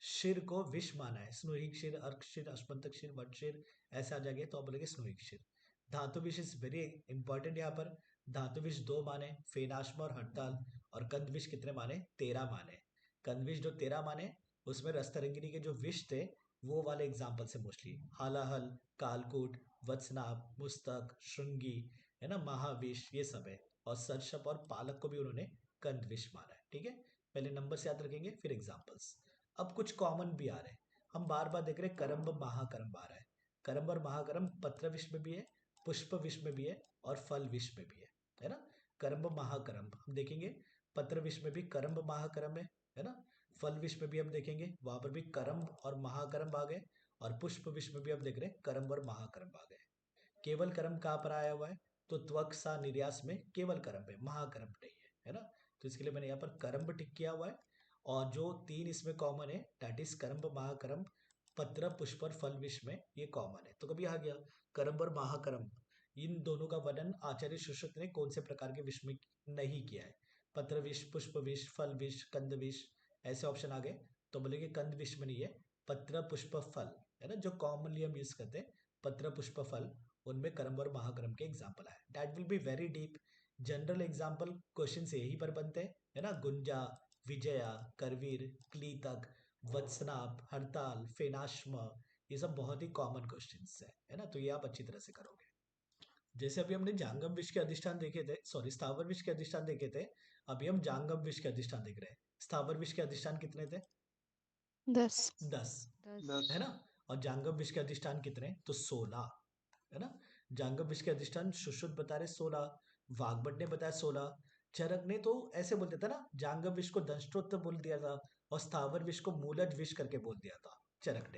शिर को विष माना है, स्नूहिक शिर, अर्क शिर, अश्वंतक शिर, वट शिर, ऐसे आ जाएंगे तो आप बोलेंगे स्नूहिक शिर। धातु विष इज वेरी इंपॉर्टेंट यहाँ पर। धातु विष 2 माने, फेनाश्म और हड़ताल, और कंद विष कितने माने, 13 माने। कंद विष जो 13 माने उसमें रसतरंगिनी के जो विष थे वो वाले एग्जाम्पल से मोस्टली हालाहल, कालकूट, वत्सनाभ, मुस्तक, श्रृंगी, है ना, महाविष, ये सब है। और सरसप और पालक को भी उन्होंने कंद विष माना है, ठीक है। पहले नंबर से याद रखेंगे फिर एग्जाम्पल्स। अब कुछ कॉमन भी आ रहे हैं, हम बार बार देख रहे हैं करम्ब महाकरम्ब आ रहा है। करम्ब और महाकरम्ब पत्र विष में भी है, पुष्प विष में भी है और फल विष में भी है ना। करम्ब महाकरम्ब हम देखेंगे, पत्र विष में भी करम्ब महाकरम्ब है ना। फल विष में भी हम देखेंगे वहां पर भी करम्ब और महाकरम्ब आ गए, और पुष्प विष में भी हम देख रहे हैं करम्ब और महाकरम्ब आ गए। केवल करम्ब कहाँ पर आया हुआ है, तो त्वक सा निर्यास में केवल करम्ब है, महाकरम्ब नहीं है ना। तो इसके लिए मैंने यहाँ पर करम्ब टिक किया हुआ है। और जो 3 इसमें कॉमन है दैट इज करम्ब, महाकरम्ब, पत्र, पुष्प और फल विष में ये कॉमन है। तो कभी आ गया करम्ब और महाकरम्ब, इन दोनों का वर्णन आचार्य सुश्रुत ने कौन से प्रकार के विष में नहीं किया है, पत्र विष, पुष्प विष, फल विष, कंद विष, ऐसे ऑप्शन आ गए। तो बोलेंगे कंद विष में नहीं है, पत्र, पुष्प, फल, है ना, जो कॉमनली हम यूज करते हैं, पत्र, पुष्प, फल, उनमें करम्ब और महाकरम्ब के एग्जाम्पल आए। That will be very deep, general example question से यही पर बनते हैं, है ना। गुंजा, विजया, करवीर, क्लीतक, वत्सनाभ, हड़ताल, फेनाश्म, ये सब बहुत ही कॉमन क्वेश्चंस है ना। तो ये आप अच्छी तरह से करोगे। जैसे अभी हमने जांगम विष के अधिष्ठान देखे थे, सॉरी स्थावर विष के अधिष्ठान देखे थे, अभी हम जांगम विष के अधिष्ठान देख रहे हैं। स्थावर विष के अधिष्ठान कितने थे, 10 है ना। और जांगम विष के अधिष्ठान कितने, तो 16 है ना। जांगम विष के अधिष्ठान सुश्रुत बता रहे 16, वाग्भट ने बताया 16, चरक ने तो ऐसे बोल दिया था ना, जांगव विष को दंष्ट्रोत बोल दिया था और स्थावर विष को मूलज विष करके बोल दिया था चरक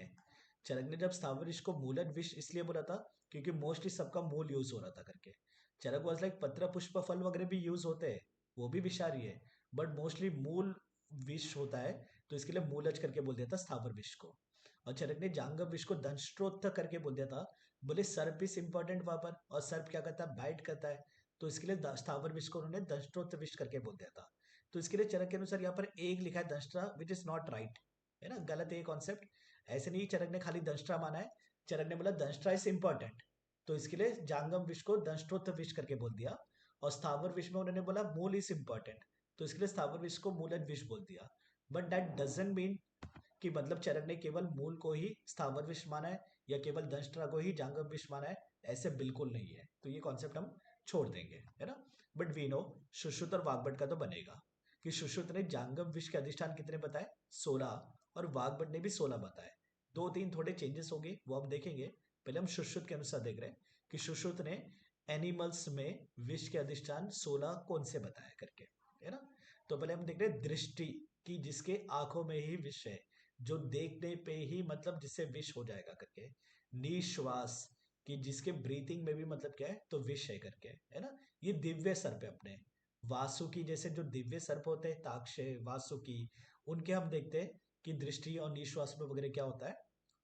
ने जब स्थावर विष को मूलज विष इसलिए बोला था क्योंकि मोस्टली सबका मूल यूज हो रहा था करके। चरक वाज लाइक पत्र पुष्प फल वगैरह भी यूज होते हैं, वो भी विषारी है, बट मोस्टली मूल विष होता है, तो इसके लिए मूलज करके बोल दिया था स्थावर विष को। और चरक ने जांगव विष को दंष्ट्रोत करके बोल दिया था, बोले सर्प इज इंपॉर्टेंट वहां पर, और सर्प क्या करता है, बाइट करता है, तो इसके लिए स्थावर विष को उन्होंने दंष्ट्रोत विष करके बोल दिया था। तो इसके लिए चरक के अनुसार यहाँ पर एक लिखा है दंष्ट्रा, विच इज नॉट राइट, है ना, गलत है ये कॉन्सेप्ट। ऐसे नहीं चरक ने खाली दंष्ट्रा माना है, चरक ने बोला दंष्ट्रा इज इंपॉर्टेंट, तो इसके लिए जांगम विष को दंष्ट्रोत विष करके बोल दिया। और स्थावर विष में उन्होंने बोला मूल इज इंपॉर्टेंट, तो इसके लिए स्थावर विष को मूलज विष बोल दिया। बट दैट डजंट मीन कि मतलब चरक ने केवल मूल को ही स्थावर विष माना है या केवल दंष्ट्रा को ही जांगम विष माना है, ऐसे बिल्कुल नहीं है। तो ये कॉन्सेप्ट हम छोड़ देंगे, है ना। बट वी नो सुश्रुत और वाग्भट का तो बनेगा कि सुश्रुत ने जांगम विष के अधिष्ठान कितने बताए, 16, और वाग्भट ने भी 16 बताए। 2-3 थोड़े चेंजेस होंगे, वो हम देखेंगे। पहले हम सुश्रुत के अनुसार देख रहे हैं कि सुश्रुत ने एनिमल्स में विष के अधिष्ठान 16 कौन से बताया करके, है ना। तो पहले हम देख रहे हैं दृष्टि की, जिसके आंखों में ही विष है, जो देखने पे ही मतलब जिससे विष हो जाएगा करके। निश्वास कि जिसके ब्रीथिंग में भी मतलब क्या है, तो विष है करके, है ना। ये दिव्य सर्प है अपने। वासुकी जैसे जो दिव्य सर्प होते हैं, ताक्षय, वासुकी, उनके हम देखते हैं कि दृष्टि और निश्वास में वगैरह क्या होता है,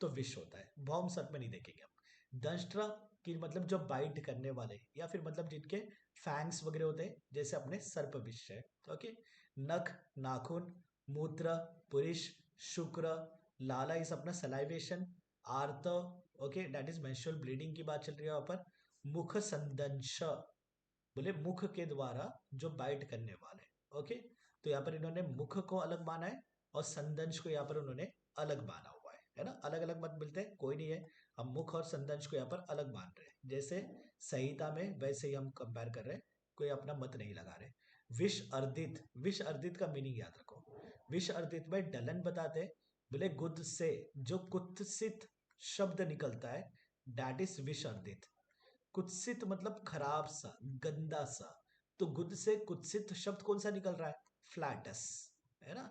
तो विष होता है। भौम सर्प में नहीं देखेंगे हम। दंष्ट्रा की मतलब जो बाइट करने वाले या फिर मतलब जिनके फैंग्स वगैरह होते हैं, जैसे अपने सर्प विष है। ओके, नख, नाखून, मूत्र, पुरुष, शुक्र, लाला इस अपना सलाइवेशन, आर्त, okay that is menstrual bleeding की बात चल रही है वहां पर। मुख संदंश बोले मुख के द्वारा जो बाइट करने वाले, ओके। तो यहाँ पर इन्होंने मुख को अलग माना है और संदंश को यहाँ पर उन्होंने अलग माना हुआ है ना। अलग अलग मत मिलते हैं, कोई नहीं है, हम मुख और संदंश को यहाँ पर अलग मान रहे हैं, जैसे संहिता में वैसे ही हम कंपेयर कर रहे हैं, कोई अपना मत नहीं लगा रहे। विष अर्दित, विष अर्दित का मीनिंग याद रखो। विष अर्दित में डलन बताते हैं, बोले गुद से जो कुत्सित शब्द निकलता है, दैट इज विष अर्दित। कुत्सित मतलब खराब सा, गंदा सा, तो गुद से कुत्सित शब्द कौन सा निकल रहा है, फ्लैटस, है ना।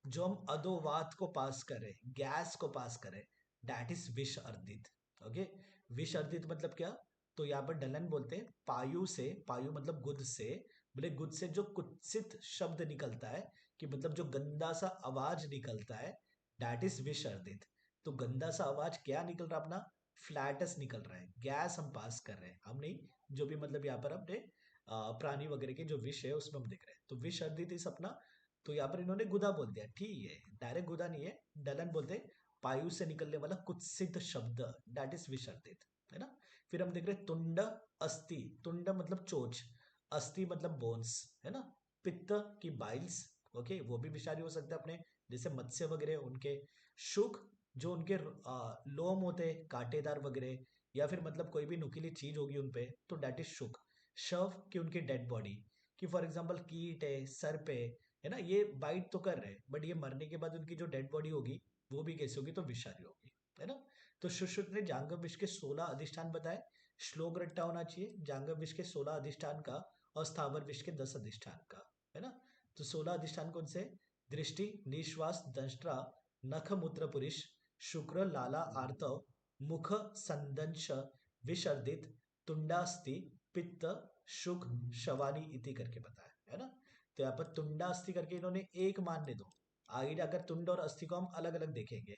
जो हम अधोवात को पास करें, गैस को पास करें, दैट इज विष अर्दित। ओके, विष अर्दित मतलब क्या, तो यहाँ पर डलन बोलते हैं पायु से, पायु मतलब गुद से, बोले गुद से जो कुत्सित शब्द निकलता है, कि मतलब जो गंदा सा आवाज निकलता है, दैट इज विष अर्दित। तो गंदा सा आवाज क्या निकल रहा अपना, फ्लैटस निकल रहा है, गैस हम पास कर रहे हैं, हम नहीं, जो भी मतलब यहाँ पर अपने प्राणी वगैरह के जो विष है उसमें हम देख रहे हैं। तो विष अर्दित इस अपना, तो यहाँ पर इन्होंने गुदा बोल दिया, ठीक है, डायरेक्ट गुदा नहीं है, डलन बोलते पायु से निकलने वाला कुत्सित शब्द, दैट इज विष अर्दित, है ना। फिर हम देख रहे हैं तुंड अस्थि, तुंड मतलब चोच, अस्थि मतलब बोन्स, है ना। पित्त की बाइल्स, ओके, वो भी विषारी हो सकता है अपने, जैसे मत्स्य वगैरह उनके। शुक जो उनके लोम होते हैं कांटेदार वगैरह, या फिर मतलब कोई भी नुकीली चीज होगी उनपे, तो दैट इज शुक। शव की उनकी डेड बॉडी, कि फॉर एग्जांपल कीट है, सर्प है ना, ये बाइट तो कर रहे हैं, बट ये मरने के बाद उनकी जो डेड बॉडी होगी वो भी कैसी होगी, तो विषारी होगी, है ना। तो सुश्रुत ने जांगम विष के 16 अधिष्ठान बताए। श्लोक रट्टा होना चाहिए जांगम विष के 16 अधिष्ठान का और स्थावर विष के 10 अधिष्ठान का, है ना। तो 16 अधिष्ठान कौन से, दृष्टि, निश्वास, दंष्ट्रा, नख, मूत्र, पुरुष, शुक्र, लाला, आर्तव, मुख, संदंश, विषर्दित, तुंडास्थि, पित्त, शुक, शवानी इति करके बताया, है ना। तो यहाँ पर तुंडास्थि करके इन्होंने एक मानने दो, आगे जाकर तुंड और अस्थि को हम अलग अलग देखेंगे।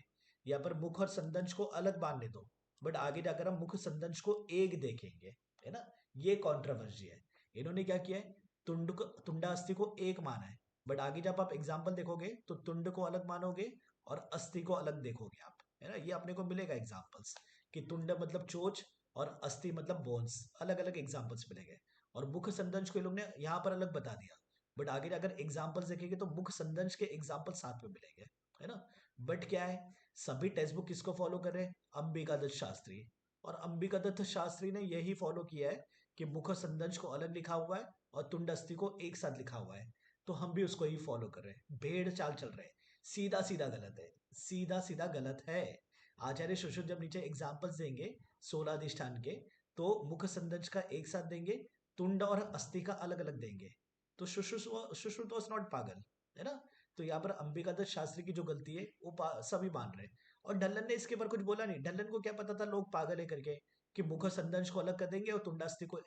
यहाँ पर मुख और संदंश को अलग मानने दो, बट आगे जाकर हम मुख संदंश को एक देखेंगे, है ना। ये कॉन्ट्रोवर्सी है। इन्होंने क्या किया है, तुंडास्थि को एक माना है, बट आगे जब आप एग्जाम्पल देखोगे तो तुंड को अलग मानोगे और अस्थि को अलग देखोगे आप, है ना। ये अपने को मिलेगा एग्जाम्पल्स कि तुंड मतलब चोच और अस्थि मतलब बोन्स, अलग अलग एग्जाम्पल्स मिलेंगे। और मुख संदंश को लोग ने यहाँ पर अलग बता दिया, बट आगे जाकर एग्जाम्पल्स देखेंगे तो मुख संदंश के एग्जाम्पल साथ में मिलेंगे, है ना। बट क्या है, सभी टेक्स्ट बुक किसको फॉलो कर रहे हैं, अंबिका दत्त शास्त्री। और अंबिका दत्त शास्त्री ने यही फॉलो किया है कि मुख संदंश को अलग लिखा हुआ है और तुंड अस्थि को एक साथ लिखा हुआ है, तो हम भी उसको ही फॉलो कर रहे हैं। भेड़ चाल चल रहे हैं, सीधा सीधा गलत है, सीधा सीधा गलत है। आचार्य सुश्रुत जब नीचे एग्जाम्पल्स देंगे 16 अधिष्ठान के, तो मुख संदंश का एक साथ देंगे, तुंड और अस्थि का अलग अलग देंगे। तो सुश्रुत वॉज नॉट पागल, है ना। तो यहाँ पर अंबिकादत्त शास्त्री की जो गलती है वो सभी मान रहे हैं। और ढल्लन ने इसके ऊपर कुछ बोला नहीं। ढल्लन को क्या पता था लोग पागल है करके, कि मुख संदंश को अलग कर देंगे और तुंडास्ती को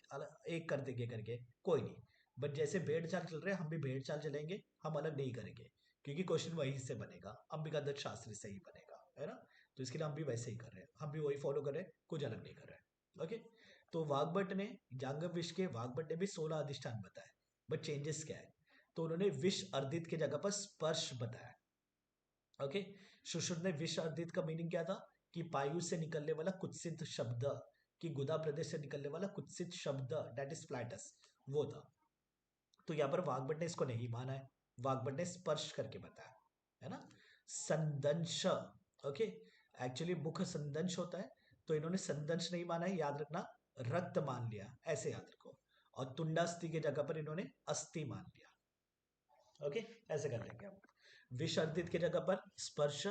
एक कर देंगे करके, कोई नहीं। बट जैसे भेड़ चाल चल रहे हैं, हम भी भेड़ चाल चलेंगे, हम अलग नहीं करेंगे, क्योंकि क्वेश्चन वहीं से बनेगा, अंबिकादत्त शास्त्री से ही बनेगा, है ना। तो इसके लिए हम भी वैसे ही कर रहे हैं, हम भी वही फॉलो कर रहे हैं, कुछ अलग नहीं कर रहे हैं। ओके, तो वाग्भट ने जांगव विष के वाग्भट ने भी 16 अधिष्ठान बताए, बट चेंजेस क्या है, तो उन्होंने विष अर्दित की जगह पर स्पर्श बताया। ओके, सुश्रुत ने विष अर्दित का मीनिंग क्या था, कि पायु से निकलने वाला कुत्सित शब्द, कि गुदा प्रदेश से निकलने वाला कुत्सित शब्द, दैट इज फ्लैटस, वो था। तो यहाँ पर वाग्भट ने इसको नहीं माना है, वाग्भट ने स्पर्श करके बताया, है ना। संदंश, ओके, एक्चुअली मुख संदंश होता है, तो इन्होंने संदंश नहीं माना है, याद रखना, रक्त मान लिया, ऐसे याद रखो। और तुंडास्थि की जगह पर इन्होंने अस्थि मान लिया। ओके, ऐसे कर लेंगे हम। विष अर्दित की जगह पर स्पर्श,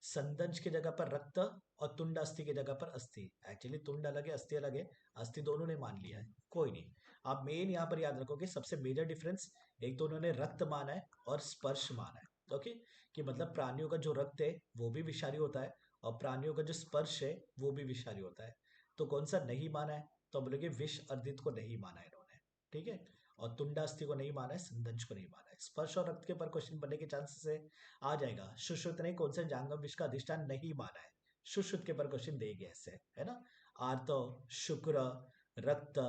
संदंश की जगह पर रक्त, और तुंडास्थि की जगह पर अस्थि। एक्चुअली तुंड अलग है, अस्थि अलग है, अस्थि दोनों ने मान लिया है, कोई नहीं। आप मेन यहाँ पर याद रखोगे सबसे मेजर डिफरेंस, एक तो उन्होंने रक्त माना है और स्पर्श माना है। ओके, कि मतलब प्राणियों का जो रक्त है वो भी विषारी होता है, और प्राणियों का जो स्पर्श है वो भी विषारी होता है। तो कौन सा नहीं माना है, तो बोलोगे विष अर्दित को नहीं माना है इन्होंने, ठीक है। और तुंडास्थि को नहीं माना है, संदंश को नहीं माना है। स्पर्श और रक्त के ऊपर क्वेश्चन बनने के चांसेस है, आ जाएगा। सुश्रुत ने कौन से जांगव विष का अधिष्ठान नहीं माना है, सुश्रुत के ऊपर क्वेश्चन देंगे ऐसे, है ना। आर्त, शुक्र, रक्त,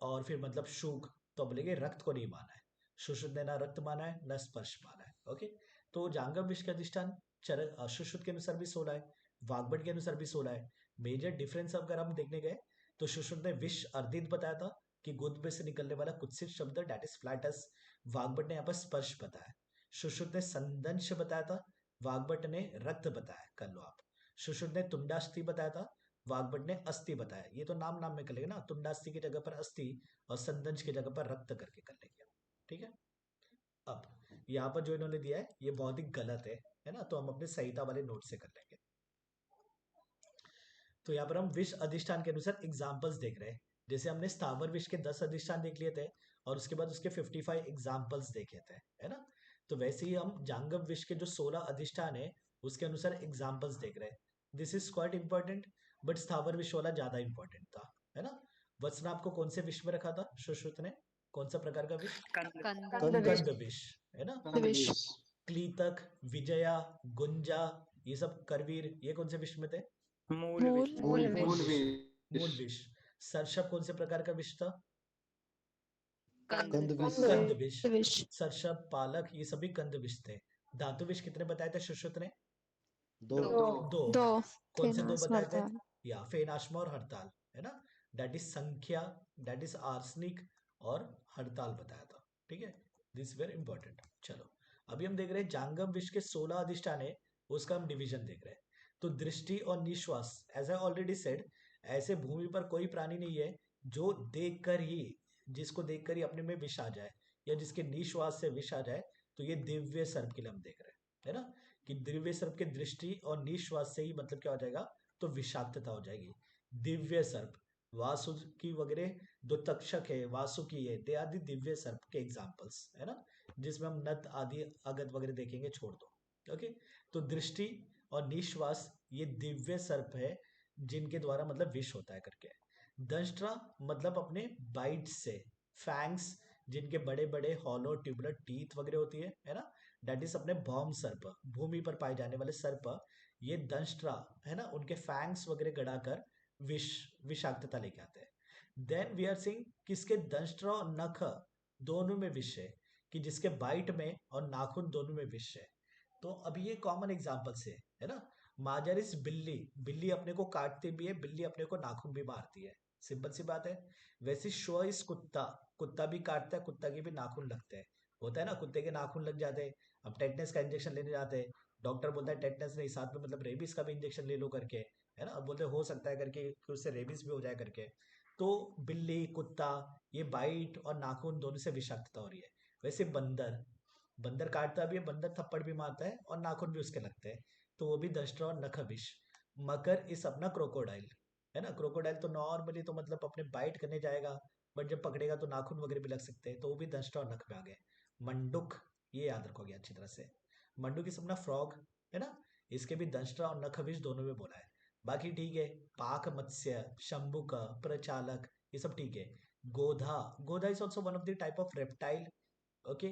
और फिर मतलब शुक, तो बोलेंगे रक्त को नहीं माना है। सुश्रुत ने ना रक्त माना है ना स्पर्श माना है। ओके, तो जांगव विष के अधिष्ठान सुश्रुत के अनुसार भी 16 है, वाग्भट के अनुसार भी 16 है। मेजर डिफरेंस अगर हम देखने गए तो सुश्रुत ने विष अर्दित बताया था, कि गुद में से निकलने वाला कुत्सित शब्द, डेट इज फ्लैटस। वाग्भट ने यहाँ पर स्पर्श बताया। सुश्रुत ने संदंश बताया था, वाग्भट ने रक्त बताया, कर लो आप। सुश्रुत ने तुंडास्थि बताया था, वाग्भट ने अस्थि बताया। ये तो नाम नाम में कर लेंगे ना, तुंडास्थि की जगह पर अस्थि और संदंश की जगह पर रक्त करके कर लेंगे, ठीक है। अब यहाँ पर जो इन्होंने दिया है ये बहुत ही गलत है ना, तो हम अपने संहिता वाले नोट से कर लेंगे। तो यहाँ पर हम विष अधिष्ठान के अनुसार एग्जाम्पल्स देख रहे हैं। जैसे हमने स्थावर विष के 10 अधिष्ठान देख लिए थे, और उसके बाद उसके 55 एग्जाम्पल्स देखे थे, है ना। तो वैसे ही हम जांगव विष के जो 16 अधिष्ठान है उसके अनुसार एग्जाम्पल्स देख रहे हैं। This is quite important, but स्थावर विष वाला ज्यादा इंपॉर्टेंट था, है ना। वत्सना आपको कौन से विष में रखा था सुश्रुत ने, कौन सा प्रकार का विष, कंद विष, है ना। क्लीतक, विजया, गुंजा, ये सब करवीर, ये कौन से विष में थे, मूल विष। सर्षप कौन से प्रकार का विष था, कंद विष। सर्षप, पालक, ये सभी कंद विष थे। धातु विष कितने बताए थे सुश्रुत ने, दो। कौन से दो बताए थे, या फेनाश्मा और हड़ताल, है ना। दैट इज संख्या, दैट इज आर्सनिक, और हड़ताल बताया था, ठीक है। This very important. चलो अभी हम देख रहे हैं जांगव विष के 16 अधिष्ठान है, उसका हम डिवीजन देख रहे हैं। तो दृष्टि और निश्वास, एज आई ऑलरेडी सेड, ऐसे भूमि पर कोई प्राणी नहीं है जो देखकर ही, जिसको देखकर ही अपने में विष आ जाए, या जिसके निश्वास से विष आ जाए, तो ये दिव्य सर्प के लिए हम देख रहे हैं, है ना। कि दिव्य सर्प के दृष्टि और निश्वास से ही मतलब क्या हो जाएगा, तो विषाक्तता हो जाएगी। दिव्य सर्प, वासुकी वगैरह दो तक्षक है, वासुकी है, दे आदि दिव्य सर्प के एग्जाम्पल्स, है ना, जिसमें हम नत आदि अगत वगैरह देखेंगे, छोड़ दो। ओके, तो दृष्टि और निश्वास ये दिव्य सर्प है, जिनके द्वारा मतलब विष होता है करके। दंष्ट्रा मतलब अपने बाइट से, फैंग्स, जिनके बड़े बड़े हॉलो ट्यूबुलर टीथ वगैरह होती है ना, दैट इज अपने भौम सर्प, भूमि पर पाए जाने वाले सर्प, ये दंष्ट्रा, है ना, उनके फैंग्स वगैरह गड़ाकर विषाक्तता लेके आते हैं। देन वी आर सीइंग किसके दंष्ट्रा और नख दोनों में विष है, कि जिसके बाइट में और नाखून दोनों में विष है। तो अभी ये कॉमन एग्जाम्पल से, है ना। माजरिस, बिल्ली, बिल्ली अपने को काटती भी है, बिल्ली अपने को नाखून भी मारती है, सिंपल सी बात है। वैसे शो इस कुत्ता, कुत्ता भी काटता है, कुत्ता के भी नाखून लगते हैं, होता है ना, कुत्ते के नाखून लग जाते हैं। अब टेटनस का इंजेक्शन लेने जाते हैं, डॉक्टर बोलता है टेटनस नहीं, साथ में मतलब रेबीज का भी इंजेक्शन ले लो करके, है ना, बोलते हो सकता है करके फिर उससे रेबीज भी हो जाए करके। तो बिल्ली, कुत्ता, ये बाइट और नाखून दोनों से विषाक्तता हो रही है। वैसे बंदर, बंदर काटता भी है, बंदर थप्पड़ भी मारता है और नाखून भी उसके लगते हैं, तो वो भी दंष्ट्रा और नख विष। मकर इस अपना क्रोकोडाइल, है ना, क्रोकोडाइल तो नॉर्मली तो मतलब अपने बाइट करने जाएगा बट जब पकड़ेगा तो नाखून वगैरह भी लग सकते हैं, तो वो भी दंष्ट और नख में आ गए। मंडुक, ये याद रखोगे अच्छी तरह से। मंडुक इस अपना फ्रॉग है ना, इसके भी दंष्ट और नख विष दोनों में बोला है। बाकी ठीक है, पाक मत्स्य, शंभुक, प्रचालक, ये सब ठीक है। गोधा, गोधा is also one of the type of reptile. Okay,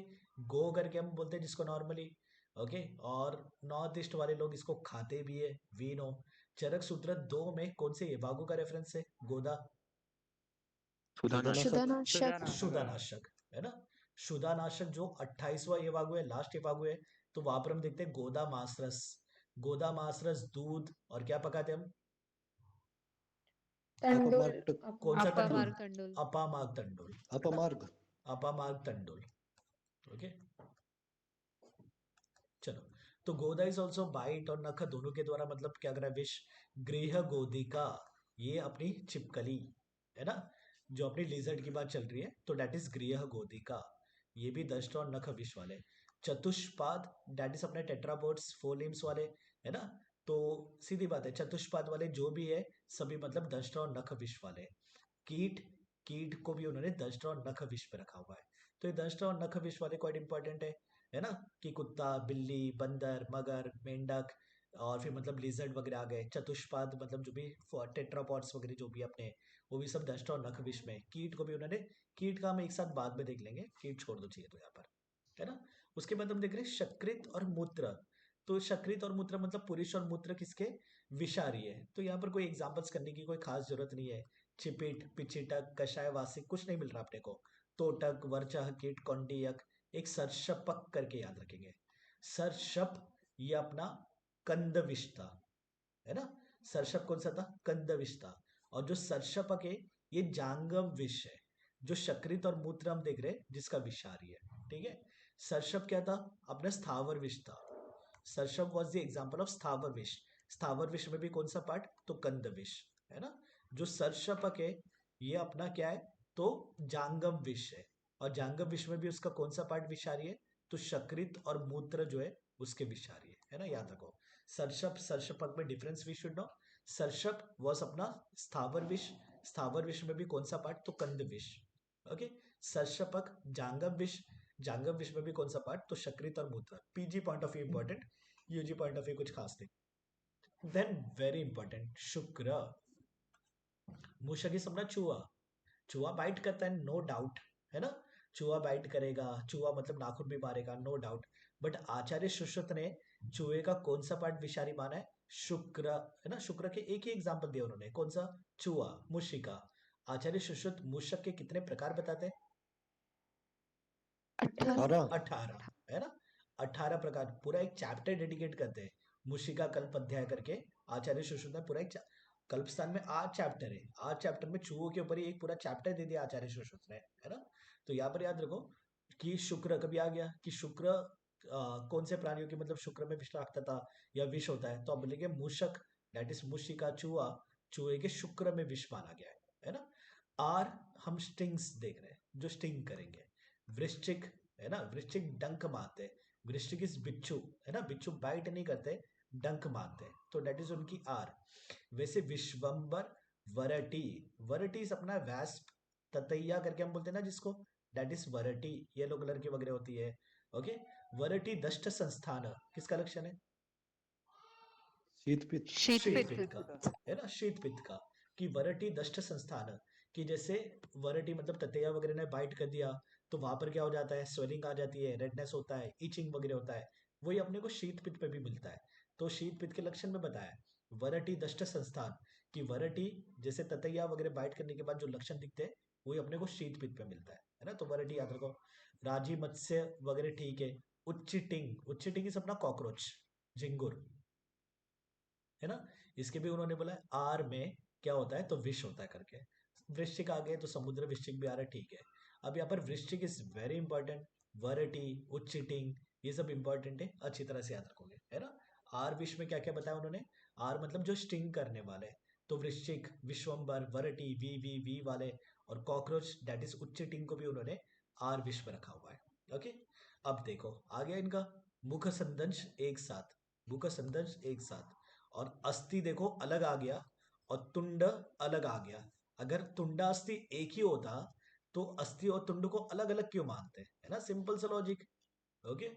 गो करके हम बोलते हैं जिसको नॉर्मली। ओके, और नॉर्थ ईस्ट वाले लोग इसको खाते भी है, वी नो। चरक सूत्र 2 में कौन से एवागो का रेफरेंस है? गोदा, सुधानाशक। शुदानाशक। शुदानाशक है ना। शुदानाशक जो 28वां एवागो है, लास्ट एवागो है, तो वहां पर हम देखते हैं गोदा मासरस। गोदा मासरस दूध और क्या पकाते हैं हम? तंडुल, अपमार्ग कौन सा तंडुल? अपामार्ग तंडुल। अपामार्ग तंडुल, अपमार्ग अपामार्ग तंडुल। ओके, चलो। तो गोदा इज ऑल्सो बाइट और नख दोनों के द्वारा मतलब क्या कर रहा है? विष। गृह गोदिका, ये अपनी छिपकली है ना, जो अपनी लिजर्ड की बात चल रही है, तो डेट इज गृह गोदिका, ये भी दंष्ट और नख विष वाले। चतुष्पाद, डेट इज अपने टेट्रापोड्स, 4 लिम्स वाले है ना। तो सीधी बात है, चतुष्पाद वाले जो भी है सभी मतलब दंष्ट और नख विष वाले। कीट, कीट को भी उन्होंने दंष्ट और नख विष पे रखा हुआ है। तो ये दंष्ट और नख विष वाले क्वाइट इंपॉर्टेंट है ना, कि कुत्ता, बिल्ली, बंदर, मगर, मेंढक, और फिर मतलब लिजर्ड वगैरह आ गए। चतुष्पाद मतलब जो भी टेट्रापॉड्स वगैरह जो भी अपने, वो भी सब दंष्ट और नख विष में। कीट को भी उन्होंने, कीट का हम एक साथ बाद में देख लेंगे, कीट छोड़ दो चाहिए तो यहाँ पर, है ना। उसके बाद हम देख रहे हैं शकृत और मूत्र। तो शकृत और मूत्र मतलब पुरुष और मूत्र किसके? विषारी है। तो यहाँ पर कोई एग्जांपल्स करने की कोई खास जरूरत नहीं है। चिपिट, पिचिटक, कषाय वासिक कुछ नहीं मिल रहा अपने को। तोटक, वर्चह कीट, कौंडियक, एक सरशपक करके याद रखेंगे। सरशप ये अपना कंदविष था, है ना। सरशप कौन सा था? कंदविष था। और जो सरशपक है ये जांगम विष है। जो शकृत और मूत्र हम देख रहे हैं जिसका विषारी है, ठीक है। सरशप क्या था? अपना स्थावर विष था। सरशप वॉज द एग्जाम्पल ऑफ स्थावर विष। स्थावर विष में भी कौन सा पार्ट? तो कंद विष, है ना। जो सरशपक है ये अपना क्या है? तो जांगम विष है। और जांगम विष में भी उसका कौन सा पार्ट विषारी है? तो शकृत और मूत्र जो है उसके विषारी है ना, याद रखो। सरशप, सरशपक में डिफरेंस वी शुड नो। सरशप वॉज अपना स्थावर विष, स्थावर विष में भी कौन सा पार्ट? तो कंद विष। ओके, सरशपक जांगम विष, जांगम विष में भी कौन सा पार्ट? तो शकृत और मूत्र। PG point of view important, UG point of view कुछ खास नहीं। देन वेरी इंपॉर्टेंट, शुक्र। मूषक इज अपना चूहा। चूहा बाइट करता है, नो डाउट, है ना। चूहा बाइट करेगा, चूहा मतलब नाखून भी मारेगा, नो डाउट। बट आचार्य सुश्रुत ने चूहे का कौन सा पार्ट विषारी माना है? शुक्र, है ना। शुक्र के एक ही एग्जाम्पल दिया उन्होंने, कौन सा? चूहा, मूषिका। आचार्य सुश्रुत मूषक के कितने प्रकार बताते हैं? 18। 18, है ना। 18 प्रकार, पूरा एक चैप्टर डेडिकेट करते हैं मूषिका कल्प अध्याय करके। आचार्य सुश्रुत ने पूरा एक कल्पस्थान में 8 चैप्टर है, 8 चैप्टर में चूहों के ऊपर ही एक पूरा चैप्टर दे दिया आचार्य सुश्रुत ने, है ना। तो यहाँ पर याद रखो कि शुक्र कभी आ गया कि शुक्र कौन से प्राणियों की मतलब शुक्र में विषाक्तता था या विष होता है, तो अब बोलेंगे मूषक, दैट इज मूषिका, चूहा, चूहे के शुक्र में विष माना गया है ना। आर हम स्टिंग्स देख रहे हैं, जो स्टिंग करेंगे। वृश्चिक, है ना, वृश्चिक डंक मारते हैं। वृश्चिक इज बिच्छू, है ना, बिच्छू बाइट नहीं करते, डंक मारते हैं, तो डेट इज उनकी आर। वैसे विश्वम्बर, वरटी, वरटी इज अपना वैस्प, ततैया करके हम बोलते हैं ना जिसको, डेट इज वरटी, येलो कलर की वगैरह होती है। ओके, वरटी दष्ट संस्थान किसका लक्षण है? शीत पित्त शीत शीत पित्त। पित्त का, है ना, शीत पित्त का। कि वरटी दष्ट संस्थान, कि जैसे वरटी मतलब ततैया वगैरह ने बाइट कर दिया तो वहां पर क्या हो जाता है? स्वेलिंग आ जाती है, रेडनेस होता है, इचिंग वगैरह होता है। वही अपने को शीत पित्त पे भी मिलता है। तो शीत पित्त के लक्षण में बताया वरटी दष्ट संस्थान, कि वरटी जैसे ततैया वगैरह बाइट करने के बाद जो लक्षण दिखते हैं वही अपने को शीत पित्त पे मिलता है ना। तो वरटी याद रखो। राजी मत्स्य वगैरह ठीक है। उच्चिटिंग, उच्चिटिंग इस अपना कॉकरोच, झिंगुर, है ना। इसके भी उन्होंने बोला आर में क्या होता है? तो विष होता है करके। वृश्चिक आ गए तो समुद्र वृश्चिक भी आ रहा है, ठीक है। अब यहाँ पर वृश्चिक इज वेरी इंपॉर्टेंट, वरटी, उच्चिटिंग, ये सब इंपॉर्टेंट है, अच्छी तरह से याद रखोगे, है ना। आर विष में क्या क्या बताया उन्होंने? आर मतलब जो स्टिंग करने वाले, तो वृश्चिक, विश्वम्बर, वरटी, वी वाले, और कॉकरोच दैट इज उच्चिटिंग को भी उन्होंने आर विष में रखा हुआ है। ओके, अब देखो आ गया इनका मुख संदंश एक साथ, मुख संदंश एक साथ, और अस्थि देखो अलग आ गया और तुंड अलग आ गया। अगर तुंडास्थि एक ही होता तो अस्थि और तुंड को अलग अलग क्यों मानते हैं, है ना, सिंपल सा लॉजिक। ओके,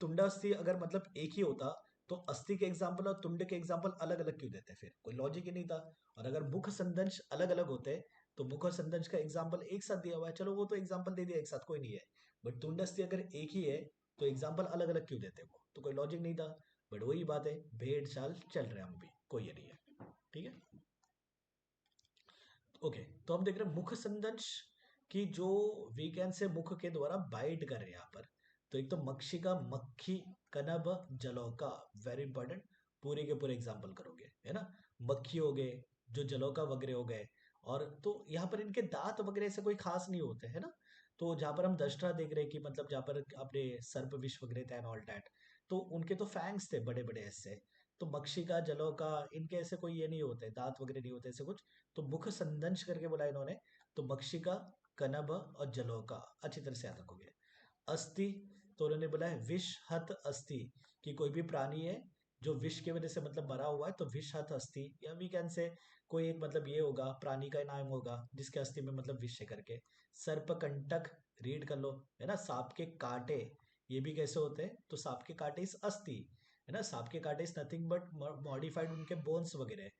तुंड अस्थि अगर मतलब एक ही होता तो अस्थि के एग्जाम्पल और तुंड के एग्जाम्पल अलग अलग क्यों देते, फिर कोई लॉजिक ही नहीं था। और अगर मुख संदंश अलग अलग होते तो मुख और संदंश का एग्जाम्पल एक साथ दिया हुआ है, चलो वो तो एग्जाम्पल दे दिया एक साथ, कोई नहीं है। बट तुंड अस्थि अगर एक ही है तो एग्जाम्पल अलग अलग क्यों देते, वो तो कोई लॉजिक नहीं था। बट वही बात है, भेड़ चाल चल रहे हैं हम भी, कोई ये नहीं है, ठीक है। ओके, तो हम देख रहे हैं मुख संदंश की जो वीकेंड से मुख के द्वारा बाइट कर रहे हैं यहाँ पर। तो एक तो मक्षिका, मक्खी, कनब, जलौका, वेरी इंपॉर्टेंट, पूरे के पूरे एग्जाम्पल करोगे, है ना। मक्खी हो गए, जो जलौका वगैरह हो गए, और तो यहाँ पर इनके दांत वगैरह से कोई खास नहीं होते, है ना। तो जहाँ पर हम दशहरा देख रहे हैं कि मतलब जहाँ पर अपने सर्प विष वगैरह थे एंड ऑल दैट, तो उनके तो फैंग्स थे बड़े बड़े ऐसे। तो मक्षिका, जलौका, इनके ऐसे कोई ये नहीं होते, दांत वगैरह नहीं होते ऐसे कुछ। तो मुख संदंश करके बोला इन्होंने, तो मक्षिका, कनब और जलौका अच्छी तरह से याद रखोगे। अस्थि, तो उन्होंने बोला है विष हत अस्थि, कि कोई भी प्राणी है जो विष की वजह से मतलब मरा हुआ है तो विष हत अस्थि, या वी कैन से कोई एक मतलब ये होगा, प्राणी का नाम होगा जिसके अस्थि में मतलब विष है करके। सर्प कंटक, रीड कर लो, है ना, सांप के कांटे, ये भी कैसे होते हैं, तो सांप के कांटे इस अस्थि, है ना, सांप के कांटे इज नथिंग बट मॉडिफाइड उनके बोन्स वगैरह,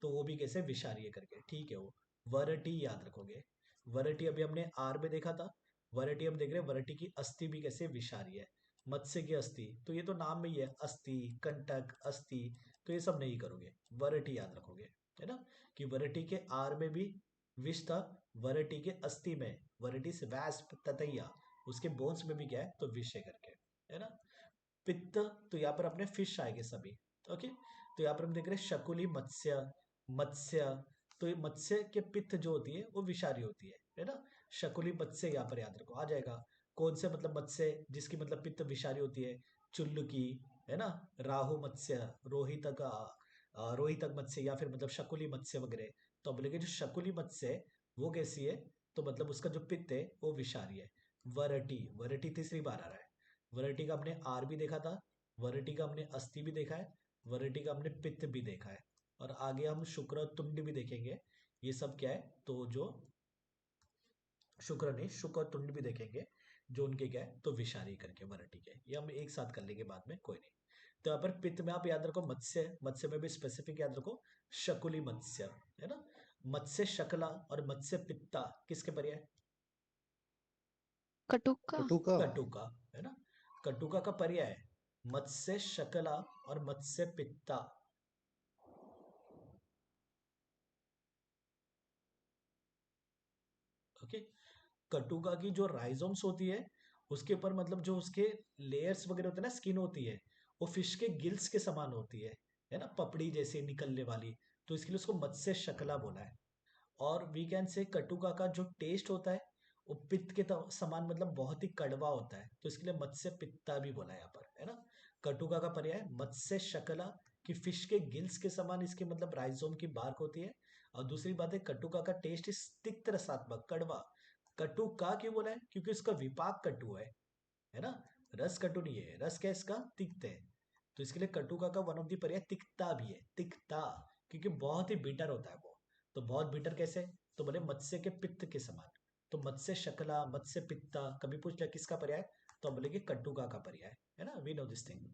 तो वो भी कैसे विषारी है करके, ठीक है वो। वरटी याद रखोगे, वरटी अभी हमने आर में देखा था, वरटी हम देख रहे हैं, वरटी की अस्थि भी कैसे विषारी है। मत्स्य की अस्थि, तो ये तो नाम में ही है, अस्थि, कंटक, अस्थि, तो ये सब नहीं करोगे, वरटी याद रखोगे, है ना, कि वरटी के आर में भी विष था, वरटी के अस्थि में, वरटी से वैस्प ततैया, उसके बोन्स में भी क्या है, तो विष है करके, है ना। पित्त, तो यहाँ पर अपने फिश आएंगे सभी, ओके। तो यहाँ पर हम देख रहे हैं शकुली मत्स्य, मत्स्य, तो ये मत्स्य के पित्त जो होती है वो विषारी होती है ना। शकुली मत्स्य यहाँ पर याद रखो, आ जाएगा। कौन से मतलब मत्स्य जिसकी मतलब पित्त विषारी होती है, चुल्लू की, है ना, राहु मत्स्य, रोहितक, रोहितक मत्स्य, या फिर मतलब शकुली मत्स्य वगैरह। तो बोलेंगे जो शकुली मत्स्य है वो कैसी है, तो मतलब उसका जो पित्त है वो विषारी है। वरटी, वरटी तीसरी बार आ रहा है। वरटी का हमने आर भी देखा था, वरटी का हमने अस्थि भी देखा है, वरटी का हमने पित्त भी देखा है, और आगे हम शुक्र और तुंड भी देखेंगे। ये सब क्या है, तो जो शुक्र नहीं, शुक्र और तुंड भी देखेंगे, जो उनके क्या है, तो विषारी करके वरटी के, ये हम एक साथ कर लेंगे बाद में, कोई नहीं। तो यहाँ पर पित्त में आप याद रखो मत्स्य, मत्स्य में भी स्पेसिफिक याद रखो शकुली मत्स्य, है ना। मत्स्य शकला और मत्स्य पित्ता किसके पर्याय, कटुका। कटुका। कटुका, है ना, कटुका का पर्याय मत्स्य शकला और मत्स्य पित्ता। ओके, कटुका की जो राइजोम्स होती है उसके ऊपर मतलब जो उसके लेयर्स वगैरह होते हैं ना, स्किन होती है, वो फिश के गिल्स के समान होती है ना, पपड़ी जैसे निकलने वाली, तो इसके लिए उसको मत्स्य शकला बोला है। और वी कैन से कटुका का जो टेस्ट होता है वो पित्त के समान मतलब बहुत ही कड़वा होता है, तो इसके लिए मत्स्य पित्ता भी बोला है यहाँ पर, है ना। कटुका का पर्याय मत्स्य शकला, कि फिश के गिल्स के समान इसके मतलब राइजोम की बार्क होती है। और दूसरी बात है कटुका का टेस्ट इस तिक्त रसात्मक, कड़वा। कटुका क्यों बोला है, क्योंकि इसका विपाक कटु है ना, रस कटु नहीं है, रस क्या है इसका, तिक्त है। तो इसके लिए कटुका का वन ऑफ द पर्याय तिक्ता भी है, तिक्ता, क्योंकि बहुत ही बिटर होता है वो। तो बहुत बिटर कैसे, तो बोले मत्स्य के पित्त के समान। तो मत्स्य शकला, मत्स्य पित्ता, कभी पूछ लिया किसका पर्याय, तो हम बोलेंगे कटुका का पर्याय, है ना, वी नो दिस थिंग।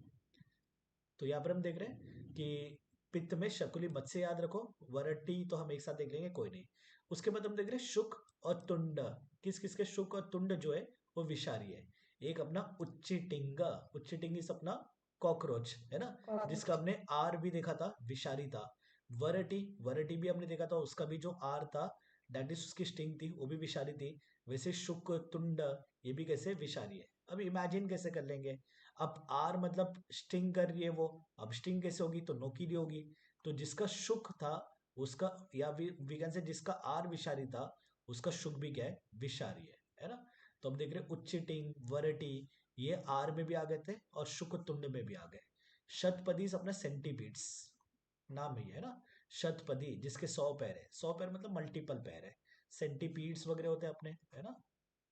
तो यहाँ पर हम देख रहे हैं कि पित्त में शकुली मत्स्य याद रखो, वरटी तो हम एक साथ देख लेंगे, कोई नहीं। उसके बाद हम देख रहे हैं शुक और तुंड, किस किस के शुक और तुंड जो है वो विषारी है। एक अपना उच्चिटिंगा, उच्चिटिंग इस अपना कॉकरोच, है ना, जिसका हमने आर भी देखा था, विषारी था। वरटी, वरटी भी हमने देखा था, उसका भी जो आर था दैट इज उसकी स्टिंग थी, वो भी विषारी थी। वैसे शुक, तुंड, ये भी कैसे विषारी है। अब इमेजिन कैसे कर लेंगे, अब आर मतलब स्टिंग कर रही है वो, अब स्टिंग कैसे होगी, तो नोकीली होगी। तो जिसका शुक था उसका, या वी कैन से जिसका आर विषारी था उसका शुक भी क्या है, विषारी है ना। तो हम देख रहे हैं उच्चिटिंग, वरटी, ये आर में भी आ गए थे और शुक तुंड में भी आ गए। शतपदी अपना सेंटीपीड्स नाम ही है ना, शतपदी जिसके 100 पैर है, 100 पैर मतलब मल्टीपल पैर है। सेंटीपीड्स वगैरह होते हैं अपने, है ना,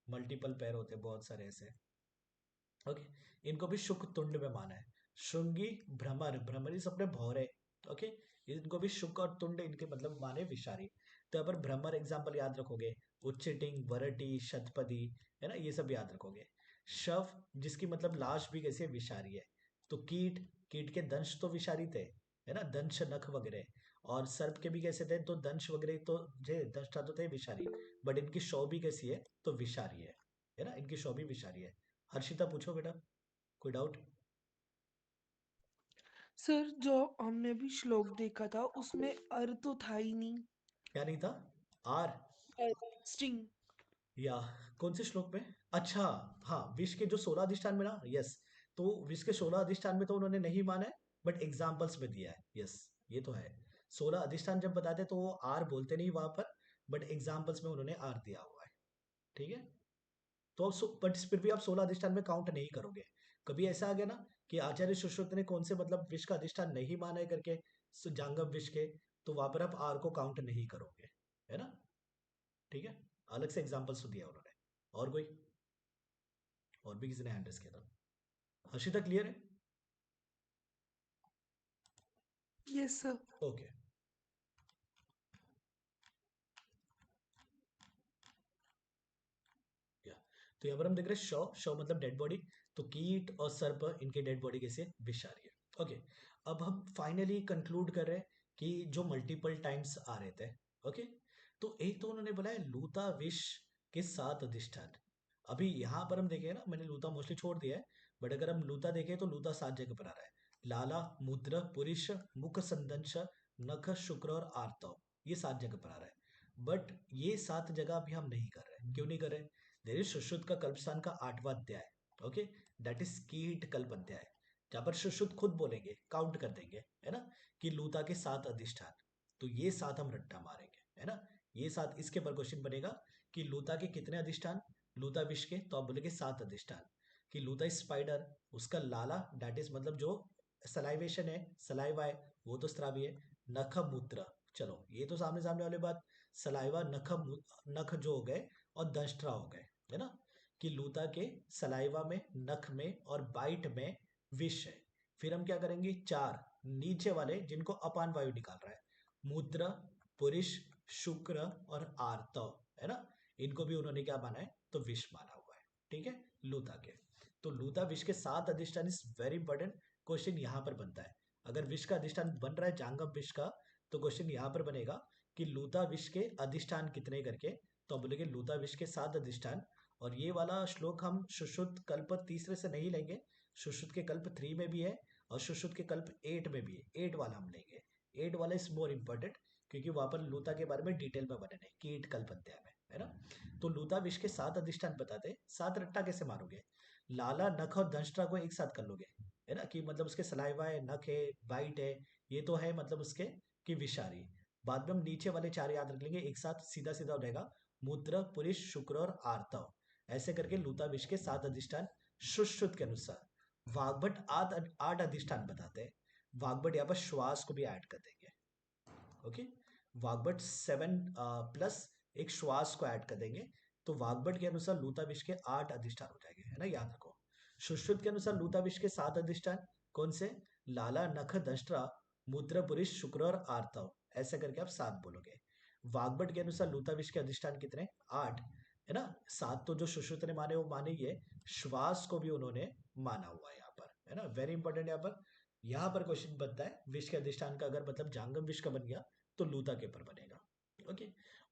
मल्टीपल पैर होते हैं बहुत सारे ऐसे। ओके, इनको भी शुक तुंड में माना है। श्रृंगी, भ्रमर, भ्रमर इस अपने भौरे, ओके, इनको भी शुक और तुंड इनके मतलब माने विषारी। तो यहाँ पर भ्रमर एग्जाम्पल याद रखोगे, उच्चिटिंग, वरटी, शतपदी, है ना, ये सब याद रखोगे। शव, जिसकी मतलब लाश भी कैसे विषारी है। तो कीट, कीट के दंश तो विषारी थे, है ना, दंश नख वगैरह। और सर्प के भी कैसे थे, तो दंश वगैरह तो जे दंष्टा तो थे विषारी, बट इनकी शव भी कैसी है, तो विषारी है ना, इनकी शव भी विषारी है। हर्षिता पूछो बेटा, कोई डाउट? सर जो हमने भी श्लोक देखा था उसमें अर तो था ही नहीं। क्या नहीं था? आर स्टिंग। या कौन से श्लोक में? अच्छा, हाँ, विष के जो 16 अधिष्ठान में ना, यस, तो विष के 16 अधिष्ठान में तो उन्होंने नहीं माना है, बट एग्जाम्पल्स में दिया है, यस, ये तो है। 16 अधिष्ठान जब बताते तो वो आर बोलते नहीं वहां पर, बट एग्जाम्पल्स में उन्होंने आर दिया हुआ है, ठीक है। तो बट फिर भी आप 16 अधिष्ठान में काउंट नहीं करोगे। कभी ऐसा आ गया ना कि आचार्य सुश्रुत ने कौन से मतलब विष का अधिष्ठान नहीं माना है करके, जांगव विष के, तो वहां पर आप आर को काउंट नहीं करोगे, है ना, ठीक है। अलग से एग्जाम्पल्स तो दिया उन्होंने। और कोई? और भी किसी ने हैंड रेस किया था? हर्षिता क्लियर है? Yes sir. ओके। तो यहाँ पर हम देख रहे हैं शव, शव मतलब डेड बॉडी, तो कीट और सर्प इनके डेड बॉडी कैसे विषारी है। ओके, अब हम फाइनली कंक्लूड कर रहे हैं कि जो मल्टीपल टाइम्स आ रहे थे, ओके, तो एक तो उन्होंने बोला है लूता विष के 7 अधिष्ठान। अभी यहाँ पर हम देखें ना, मैंने लूता मोस्टली छोड़ दिया है, बट अगर हम लूता देखें तो लूता 7 जगह पर आ रहा है। लाला, मुद्र, पुरुष, मुख संदंश, नख, शुक्र और आर्तव, ये 7 जगह पर आ रहा है। बट ये 7 जगह अभी हम नहीं कर रहे। क्यों नहीं कर रहे? देर इज सुश्रुत का कल्पस्थान का 8वां अध्याय, ओके, दैट इज कीट कल्प अध्याय, जहां पर सुश्रुत खुद बोलेंगे, काउंट कर देंगे, है ना, कि लूता के 7 अधिष्ठान। तो ये 7 हम रट्टा मारेंगे, है ना, ये 7, इसके पर क्वेश्चन बनेगा कि लूता के कितने अधिष्ठान, लूता विष के, तो आप बोलेंगे 7 अधिष्ठान। कि लूता स्पाइडर, उसका लाला, दैट इज मतलब जो सलाइवेशन है, सलाइवा है, वो तो स्त्रावी है। नख, मूत्र, चलो ये तो सामने सामने वाली बात, सलाइवा, नख, नख जो हो गए, और दंष्ट्रा हो गए, है ना, कि लूता के सलाइवा में, नख में और बाइट में विष है। फिर हम क्या करेंगे, 4 नीचे वाले जिनको अपान वायु निकाल रहा है, मूत्र, पुरुष, शुक्र और आर्तव, है ना, इनको भी उन्होंने क्या माना है, तो विष माना हुआ है, ठीक है, लूता के। तो लूता विष के 7 अधिष्ठान इज वेरी इंपॉर्टेंट, क्वेश्चन यहां पर बनता है। अगर विष का अधिष्ठान बन रहा है जांगम विष का, तो क्वेश्चन यहां पर बनेगा कि लूता विष के अधिष्ठान कितने करके, तो बोलेंगे लूता विष के 7 अधिष्ठान। और ये वाला श्लोक हम सुश्रुत कल्प तीसरे से नहीं लेंगे, सुश्रुत के कल्प 3 में भी है और सुश्रुत के कल्प 8 में भी है, 8 वाला हम लेंगे। 8 वाला इज मोर इंपॉर्टेंट, क्योंकि वहां पर लूता के बारे में डिटेल में वर्णन है कीट कल्प अध्याय में, है ना। तो लूता विष के 7 अधिष्ठान बताते, 7 रट्टा कैसे मारोगे, लाला, नख और दंष्ट्रा को एक साथ कर लोगे, है ना, कि मतलब उसके सलाइवा है, नख है, बाइट है, ये तो है मतलब उसके कि विषारी। बाद में हम नीचे वाले 4 याद रख लेंगे, एक साथ सीधा सीधा हो जाएगा, मूत्र, पुरुष, शुक्र और आर्तव। ऐसे करके लूता विष के 7 अधिष्ठान सुश्रुत के अनुसार। वाग्भट 8 अधिष्ठान बताते हैं, वाग्भट यहाँ पर श्वास को भी ऐड कर देंगे, ओके, वाग्भट 7 प्लस एक श्वास को ऐड कर देंगे, तो वाग्भट के अनुसार लूता विष के 8 अधिष्ठान हो जाएंगे, है ना, याद रखो। सुश्रुत के अनुसार लूता विष के 7 अधिष्ठान कौन से, लाला, नख, दंष्ट्रा, मूत्र, पुरुष, शुक्र और आर्तव, ऐसे करके आप 7 बोलोगे। वाग्भट के अनुसार लूता विष के अधिष्ठान कितने, 8, है ना। 7 तो जो सुश्रुत ने माने वो माने ही है, श्वास को भी उन्होंने माना हुआ है यहाँ पर, है ना, वेरी इंपॉर्टेंट। यहाँ पर क्वेश्चन बनता है विष के अधिष्ठान का, अगर मतलब जांगम विष का बन गया तो लूता के ऊपर बनेगा, ओके।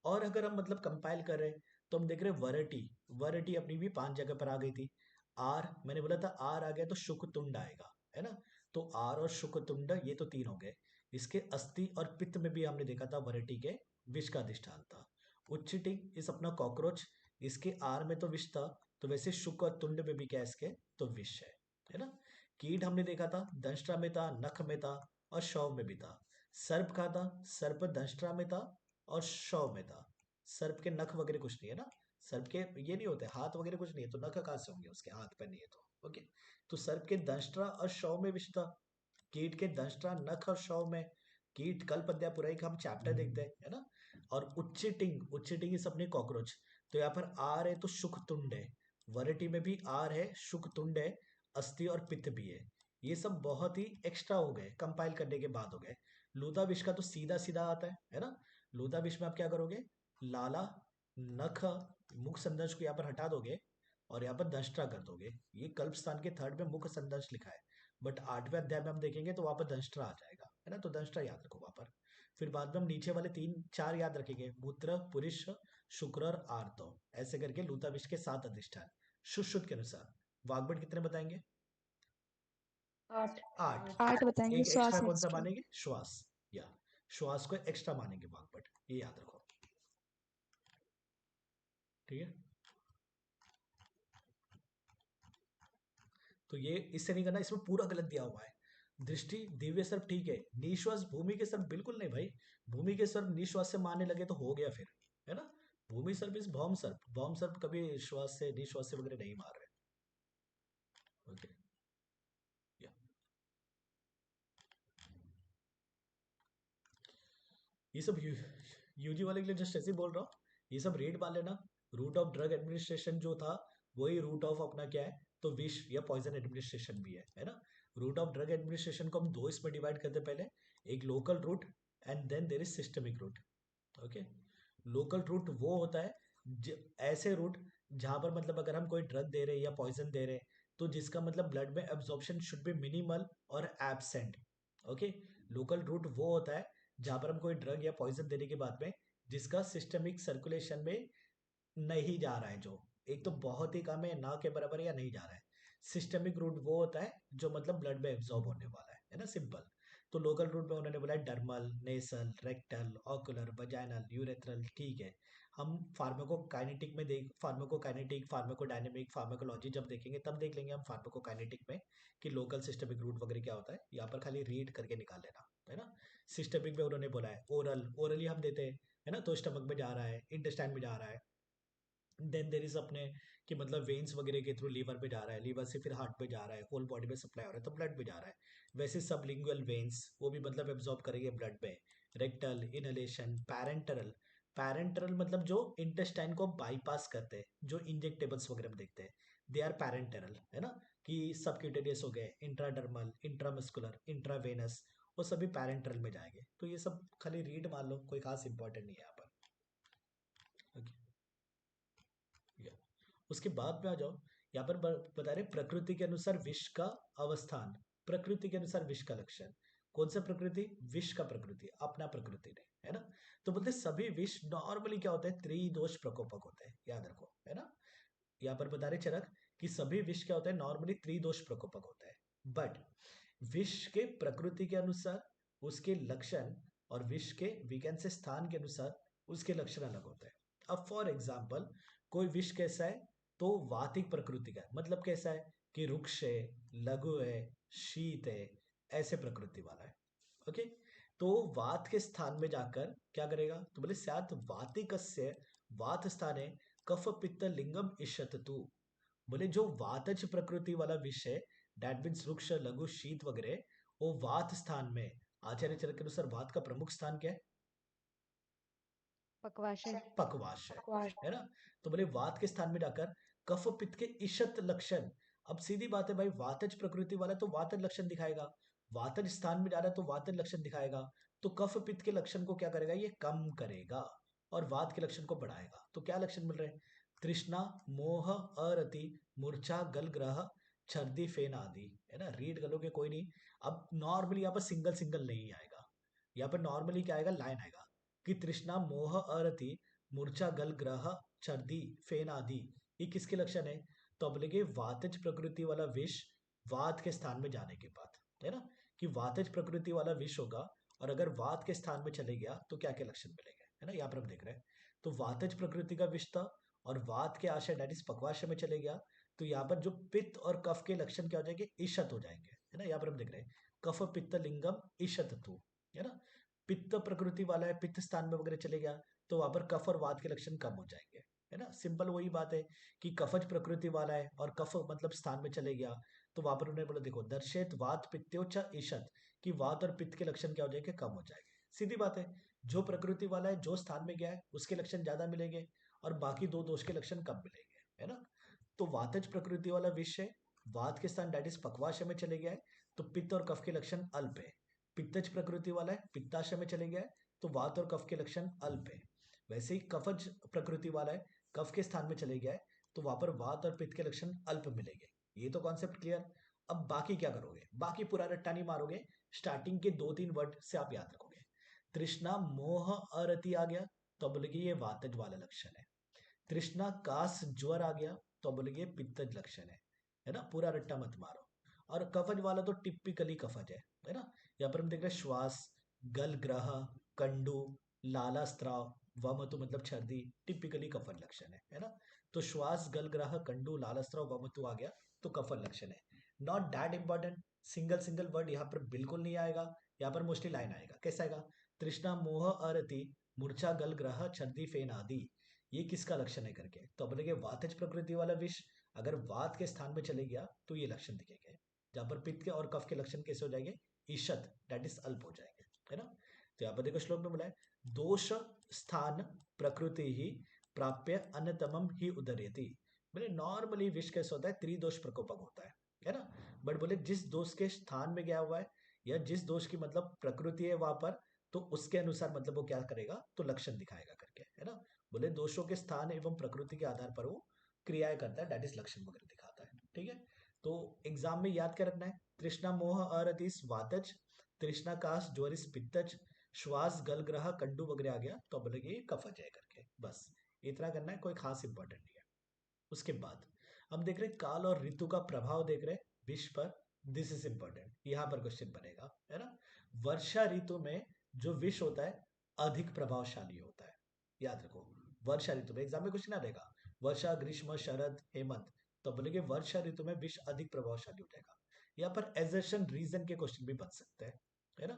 और अगर हम मतलब कंपाइल कर रहे हैं तो हम देख रहे हैं वरटी, वरटी अपनी भी 5 जगह पर आ गई थी। आर, मैंने बोला था आर आ गया तो शुकतुंड आएगा, है ना, तो आर और शुकतुंड ये तो 3 हो गए। इसके अस्थि और पित्त में भी हमने देखा था वरटी के विष का अधिष्ठान था। उच्चिटिंग इस अपना कॉकरोच, इसके आर में तो विष था, तो वैसे शुक और तुंड में भी क्या इसके तो विष है ना। कीट हमने देखा था, दंष्ट्रा में था, नख में था और शव में भी था। सर्प का था, सर्प दंष्ट्रा में था और शव में था। सर्प के नख वगैरह कुछ नहीं है ना, सर्प के ये नहीं होते, हाथ वगैरह कुछ नहीं है, तो नख कहाँ से होंगे उसके, हाथ पे नहीं है तो, ओके। तो सर्प के दंष्ट्रा और शव में विष था, कीट के दंष्ट्रा, नख और शव में। कीट कल्प अध्याय पुराई का हम चैप्टर देखते हैं, है ना। और उच्चिटिंग, उच्चिटिंग इस अपने कॉकरोच, तो यहाँ पर आर है तो शुकतुंड है, वरटी में भी आर है, शुकतुंड है, अस्थि और पित्त भी है। ये सब बहुत ही एक्स्ट्रा हो गए, कंपाइल करने के बाद हो गए। लूता विष का तो सीधा सीधा आता है ना। लूता विष में आप क्या करोगे, लाला, नख मुख संदर्श को यहाँ पर हटा दोगे और यहाँ पर दंष्ट्रा कर दोगे। ये कल्प स्थान के थर्ड में मुख संदर्श लिखा है, बट 8वें अध्याय में हम देखेंगे तो वहां पर दंष्ट्रा आ जाएगा, है ना। तो दंष्ट्रा याद रखो वहां पर। फिर बाद में हम नीचे वाले 3-4 याद रखेंगे, मूत्र, पुरुष, शुक्र और आर्तव, ऐसे करके लूता विष के 7 अधिष्ठान सुश्रुत के अनुसार। वाग्भट कितने बताएंगे? 8 8। 8 बताएंगे। एक श्वास एक्स्ट्रा कौन सा एक्स्ट्रा। मानेंगे? श्वास, या श्वास को एक्स्ट्रा मानेंगे वाग्भट, ये याद रखो, ठीक है। तो ये इससे नहीं करना, इसमें पूरा गलत दिया हुआ है। दृष्टि दिव्य सर्प ठीक है, निश्वास भूमि के सर्प बिल्कुल नहीं भाई। भूमि के सर्प निश्वास से मारने लगे तो हो गया फिर, है ना। भूमि सर्प इस भौम सर्प, भौम सर्प कभी श्वास से निश्वास से वगैरह नहीं मार रहे। ओके, ये सब यूजी वाले के लिए जस्ट ऐसे ही बोल रहा हूँ, ये सब रेड मार लेना। रूट ऑफ ड्रग एडमिनिस्ट्रेशन जो था वही रूट ऑफ अपना क्या है, तो विष या पॉइजन एडमिनिस्ट्रेशन भी है ना। रूट ऑफ ड्रग एडमिनिस्ट्रेशन को हम 2 इसमें डिवाइड करते हैं, पहले एक local route and then there is systemic route. Okay, local route वो होता है ऐसे रूट जहां पर मतलब अगर हम कोई ड्रग दे रहे हैं या पॉइजन दे रहे हैं तो जिसका मतलब ब्लड में एब्जॉर्प्शन शुड बी मिनिमल और एब्सेंट। ओके, लोकल रूट वो होता है जहां पर हम कोई ड्रग या पॉइजन देने के बाद में जिसका सिस्टमिक सर्कुलेशन में नहीं जा रहा है, जो एक तो बहुत ही कम है, ना के बराबर या नहीं जा रहा है। सिस्टमिक रूट वो होता है जो मतलब ब्लड में एब्जॉर्ब होने वाला है ना, सिंपल। तो लोकल रूट में उन्होंने बोला डर्मल, नेसल, रेक्टल, ऑकुलर, वजाइनल, यूरेथ्रल, ठीक है। हम फार्माकोकाइनेटिक में फार्माकोकाइनेटिक, फार्माकोडायनेमिक, फार्माकोलॉजी जब देखेंगे तब देख लेंगे हम फार्माकोकाइनेटिक में कि लोकल सिस्टमिक रूट वगैरह क्या होता है। यहाँ पर खाली रीड करके निकाल लेना, है ना। सिस्टमिक में उन्होंने बोला है ओरली हम देते हैं, है ना, तो स्टमक में जा रहा है, इंटेस्टाइन में जा रहा है। देन देर इज अपने कि मतलब वेन्स वगैरह के थ्रू लीवर पे जा रहा है, लीवर से फिर हार्ट पे जा रहा है, होल बॉडी में सप्लाई हो रहा है तो ब्लड में जा रहा है। वैसे सबलिंगुअल वेन्स वो भी मतलब एब्जॉर्ब करेंगे ब्लड में। रेक्टल, इनहेलेशन, पैरेंटरल, पैरेंटरल मतलब जो इंटेस्टाइन को बाईपास करते हैं, जो इंजेक्टेबल्स वगैरह में देखते हैं, दे आर पैरेंटरल, है ना। कि सबक्यूटेनियस हो गए, इंट्राडर्मल, इंट्रामस्कुलर, इंट्रावेनस, वो सभी पैरेंटरल में जाएंगे। तो ये सब खाली रीड मान लो, कोई खास इंपॉर्टेंट नहीं है यहाँ पर। उसके बाद में आ जाओ, यहाँ पर बता रहे प्रकृति के अनुसार विष का अवस्थान, प्रकृति के अनुसार विष का लक्षण। कौन सा प्रकृति? विष का प्रकृति, अपना प्रकृति नहीं, है ना। तो बोलते सभी विष नॉर्मली क्या होते हैं, त्रिदोष प्रकोपक होते हैं, याद रखो, है ना। यहाँ पर बता रहे चरक कि सभी विष क्या होते हैं, नॉर्मली त्रिदोष प्रकोपक होते हैं। बट विष के प्रकृति के अनुसार उसके लक्षण और विष के वीकेंड से स्थान के अनुसार उसके लक्षण अलग होते हैं। अब फॉर एग्जाम्पल कोई विष कैसा है, तो वातिक प्रकृति का है, मतलब कैसा है कि रुक्ष है, लघु है, शीत है, ऐसे प्रकृति वाला है। ओके, तो वात के स्थान में जाकर क्या करेगा, तो बोले स्यात् वातिकस्य वात स्थाने कफ पित्त लिंगम इष्यतु। बोले जो वातज प्रकृति वाला विष है, दैट मीन्स रुक्ष, लघु, शीत वगैरह, वो वात स्थान में, आचार्य चरक के अनुसार वात का प्रमुख स्थान क्या है? पक्वाशय। पक्वाशय, है ना। तो बोले वात के स्थान में जाकर कफ पित्त के इशत लक्षण। अब सीधी बात है भाई, वातज प्रकृति वाला तो वातज लक्षण दिखाएगा, वातज स्थान में जा रहा है तो वातज लक्षण दिखाएगा। तो कफ पित्त के लक्षण को क्या करेगा, ये कम करेगा और वात के लक्षण को बढ़ाएगा। तो क्या लक्षण मिल रहे हैं? तृष्णा, मोह, अरति, मूर्छा, गल ग्रह, छर्दी, फेन आदि, है ना। रीड करोगे कोई नहीं। अब नॉर्मली यहाँ पर सिंगल सिंगल नहीं आएगा, यहाँ पर नॉर्मली क्या आएगा, लाइन आएगा कि तृष्णा, मोह, अरति, मूर्छा, गल ग्रह, छर्दी, फेन आदि, ये किसके लक्षण है? तो अब लगे वातज प्रकृति वाला विष वात के स्थान में जाने के बाद, है ना, कि वातज प्रकृति वाला विष होगा और अगर वात के स्थान में चले गया तो क्या क्या लक्षण मिलेंगे, है ना। यहाँ पर हम देख रहे हैं तो वातज प्रकृति का विष था और वात के आशय दैट इज पक्वाशय में चले गया, तो यहाँ पर जो पित्त और कफ के लक्षण क्या हो जाएंगे, ईशत हो जाएंगे, है ना। यहाँ पर हम देख रहे हैं कफ पित्त लिंगम ईशत तु, है ना। पित्त प्रकृति वाला है, पित्त स्थान में वगैरह चले गया तो वहां पर कफ और वात के लक्षण कम हो जाएंगे, है ना। सिंपल वही बात है कि कफज प्रकृति वाला है और कफ मतलब स्थान में चले गया तो वहां पर उन्होंने बोला देखो दर्शित वात पित्त्योच ईशत, कि वात और पित्त के लक्षण क्या हो जाएंगे, कम हो जाएंगे। सीधी बात है, जो प्रकृति वाला है, जो स्थान में गया है उसके लक्षण ज्यादा मिलेंगे और बाकी 2 दोष के लक्षण कम मिलेंगे, है ना। तो वातज प्रकृति वाला विष है, वात के स्थान दैट इज पक्वाशय में चले गया है तो पित्त और कफ के लक्षण अल्प है। पित्तज प्रकृति वाला है, पित्ताशय में चले गया है तो वात और कफ के लक्षण अल्प है। वैसे ही कफज प्रकृति वाला है, कफ के स्थान में चले गया है तो वहां पर वात और पित्त के लक्षण अल्प मिलेंगे। ये तो कॉन्सेप्ट क्लियर। अब बाकी क्या करोगे, बाकी पूरा रट्टा नहीं मारोगे, स्टार्टिंग के 2-3 वर्ड से आप याद रखोगे। तृष्णा मोह अरति आ गया तो बोलेगे ये वातज वाला लक्षण है। तृष्णा कास ज्वर आ गया तो बोलेगे पित्तज लक्षण है ना, पूरा रट्टा मत मारो। और कफज वाला तो टिपिकली कफज है ना। यहाँ पर हम देख रहे हैं श्वास, गल ग्रह, कंडू, लाला स्त्राव, वमतु मतलब छर्दी, टिपिकली कफन लक्षण है ना। तो श्वास, गल ग्रह, कंडू, लाला स्त्राव, वमतु आ गया तो कफन लक्षण है। Not that important, single word यहाँ पर बिल्कुल नहीं आएगा, यहाँ पर मोस्टली लाइन आएगा। कैसा आएगा, तृष्णा मोह अरति मूर्छा गल ग्रह छर्दी फेन आदि, ये किसका लक्षण है करके। तो बोलेंगे वातज प्रकृति वाला विष अगर वात के स्थान में चले गया तो ये लक्षण दिखेंगे। जहां पर पित्त के और कफ के लक्षण कैसे हो जाएंगे, ईशत दैट इज अल्प हो जाएंगे, है ना। तो यहाँ पर देखो श्लोक में बोला है दोष स्थान प्रकृति ही प्राप्य अन्यतमम ही उदर्यति। बोले नॉर्मली विष कैसे होता है, त्रिदोष प्रकोपक होता है ना। बट बोले जिस दोष के स्थान में गया हुआ है या जिस दोष की मतलब प्रकृति है वहां पर, तो उसके अनुसार मतलब वो क्या करेगा तो लक्षण दिखाएगा करके, है ना। बोले दोषों के स्थान एवं प्रकृति के आधार पर वो क्रियाएं करता है, दैट इज लक्षण वगैरह दिखाता है, ठीक है। तो एग्जाम में याद क्या रखना है, तृष्णा मोह अरतिस वातज, तृष्णा काश ज्वरिस पित्तज, श्वास गल ग्रह कंडू वगैरह आ गया तो बोलेगे ये कफज है करके, बस इतना करना है, कोई खास इंपॉर्टेंट नहीं है। उसके बाद हम देख रहे हैं काल और ऋतु का प्रभाव देख रहे हैं विष पर, दिस इज इंपॉर्टेंट, यहाँ पर क्वेश्चन बनेगा, है ना। वर्षा ऋतु में जो विष होता है अधिक प्रभावशाली होता है, याद रखो। वर्षा ऋतु में एग्जाम में क्वेश्चन आ रहेगा वर्षा, ग्रीष्म, शरद, हेमंत, तो बोलेंगे वर्षा ऋतु में विष अधिक प्रभावशाली हो जाएगा। यहाँ पर एजर्शन रीजन के क्वेश्चन भी बन सकते हैं, है ना।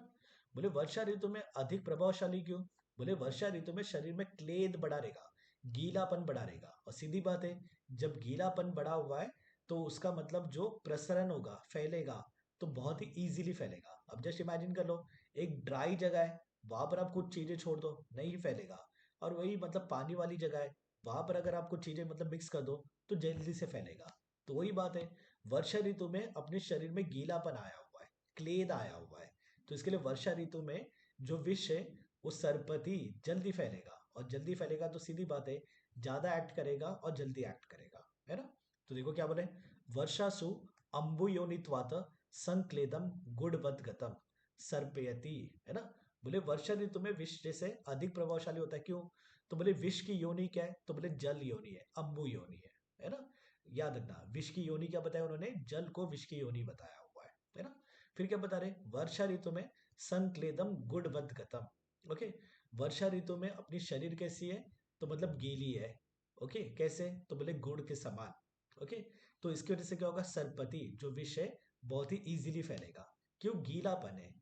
बोले वर्षा ऋतु में अधिक प्रभावशाली क्यों, बोले वर्षा ऋतु में शरीर में क्लेद बढ़ा रहेगा, गीलापन बढ़ा रहेगा, और सीधी बात है जब गीलापन बढ़ा हुआ है तो उसका मतलब जो प्रसरण होगा, फैलेगा तो बहुत ही इजीली फैलेगा। अब जस्ट इमेजिन कर लो एक ड्राई जगह है, वहां पर आप कुछ चीजें छोड़ दो नहीं फैलेगा, और वही मतलब पानी वाली जगह है वहां पर अगर आप कुछ चीजें मतलब मिक्स कर दो तो जल्दी से फैलेगा। तो वही बात है, वर्षा ऋतु में अपने शरीर में गीलापन आया हुआ है, क्लेद आया हुआ है, तो इसके लिए वर्षा ऋतु में जो विष है वो सरपति जल्दी फैलेगा, और जल्दी फैलेगा तो सीधी बात है ज्यादा एक्ट करेगा और जल्दी एक्ट करेगा, है ना। तो देखो क्या बोले, वर्षासु अम्बुयोनित्वात संक्लेदम गुणवत गतम सर्पयति, है ना। बोले वर्षा ऋतु में विष जैसे अधिक प्रभावशाली होता है, क्यों, तो बोले विष की योनि क्या है, तो बोले जल योनि है, अम्बु योनि है ना। याद रखना विष की योनि क्या बताया उन्होंने, जल को विष की योनि बताया हुआ है ना। फिर क्या बता रहे, वर्षा ऋतु में संक्लेदम गुणवत गतम, ओके। वर्षा ऋतु में अपनी शरीर कैसी है, तो मतलब गीली है, ओके। कैसे, तो बोले गुड़ के समान, ओके। तो इसकी वजह से क्या होगा, सरपति जो विष है बहुत ही इजीली फैलेगा, क्यों, गीलापन है।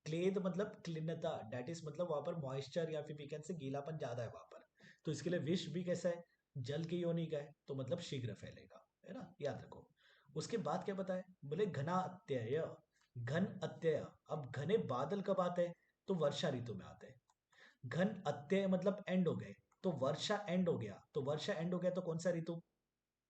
क्लेद मतलब क्लीनता, दैट इज मतलब वहां पर मॉइस्चर या फिर वी कैन से गीलापन ज्यादा है वहां पर, तो इसके लिए विष भी कैसा है, जल की योनि का है, तो मतलब शीघ्र फैलेगा, है ना, याद रखो। उसके बाद क्या बताए, बोले घना अत्यय, घन अत्यय। अब घने बादल कब आते हैं, तो वर्षा ऋतु में आते हैं। घन अत्यय मतलब एंड हो गए, तो वर्षा एंड हो गया, तो वर्षा एंड हो गया तो कौन सा ऋतु,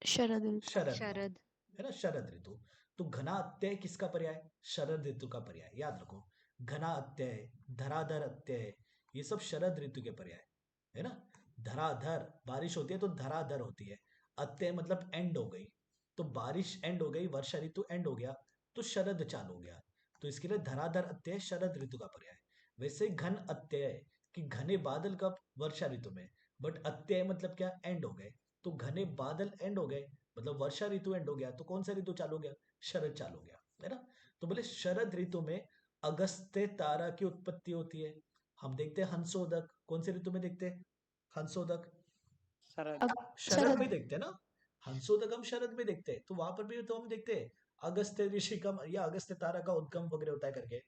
शरद ऋतु। शरद ऋतु, शरद। है ना, शरद ऋतु। तो घना अत्यय किसका पर्याय, शरद ऋतु का पर्याय, याद रखो। घना अत्यय, धराधर अत्यय, ये सब शरद ऋतु के पर्याय, है ना। धराधर बारिश होती है तो धराधर होती है, अत्यय मतलब एंड हो गई, तो बारिश एंड हो गई, वर्षा ऋतु एंड हो गया तो शरद चालू हो गया, तो इसके लिए धराधर अत्यय शरद ऋतु का पर्याय। वैसे घन अत्यय कि घने बादल कब, वर्षा ऋतु में, बट अत्यय मतलब क्या, एंड हो गए, तो घने बादल एंड हो गए मतलब वर्षा ऋतु एंड हो गया, तो कौन सा ऋतु चालू हो गया, शरद चालू हो गया, है ना। तो बोले शरद ऋतु में अगस्त्य तारा की उत्पत्ति होती है। हम देखते हैं हंसोदक, कौन से ऋतु में देखते हैं हंसोदक, शरद। शरद में देखते हैं ना, हंसोदक हम शरद में देखते हैं, तो वहां पर भी तो हम देखते हैं अगस्त्य ऋषि का या अगस्त्य तारा का उद्गम वगैरह होता है करके।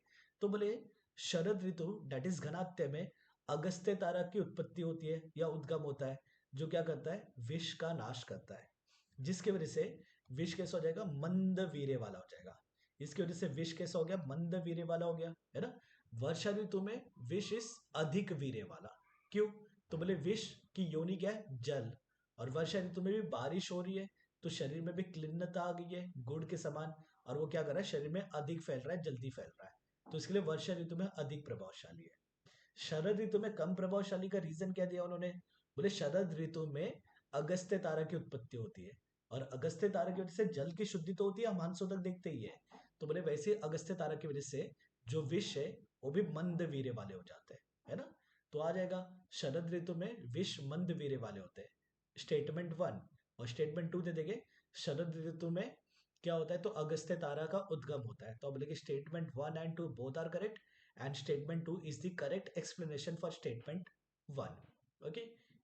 तो बोले शरद ऋतु दैट इज घनात्य में अगस्त्य तारा की उत्पत्ति होती है या उद्गम होता है, जो क्या करता है, विष का नाश करता है, जिसकी वजह से विष कैसा हो जाएगा, मंद वीर्य वाला हो जाएगा। इसकी वजह से विष कैसा हो गया, मंद वीर्य वाला हो गया, है ना। वर्षा ऋतु में विष इस अधिक वीर्य वाला, क्यों, तो बोले विष की योनि क्या है, जल, और वर्षा ऋतु में भी बारिश हो रही है तो शरीर में भी क्लिन्नता आ गई है गुड़ के समान, और वो क्या कर रहा है, शरीर में अधिक फैल रहा है, जल्दी फैल रहा है, तो इसके लिए वर्षा ऋतु में अधिक प्रभावशाली है। शरद ऋतु में कम प्रभावशाली का रीजन क्या दिया उन्होंने? बोले शरद ऋतु में अगस्त्य तारा की उत्पत्ति होती है, और अगस्त्य तारा की वजह से जल की शुद्धि तो होती है, हम हांसोदक देखते ही है। तो बोले वैसे अगस्त्य तारा की वजह से जो विष है वो भी मंद वीर्य वाले हो जाते हैं, है ना? तो आ जाएगा शरद ऋतु में विष मंद वीर्य वाले होते हैं, स्टेटमेंट 1। और स्टेटमेंट 2 दे देंगे, शरद ऋतु में क्या होता है? तो अगस्त्य तारा का उद्गम होता है। तो अब बोलेंगे statement 1 and 2 both are correct, and statement 2 is the correct explanation for statement 1। Okay,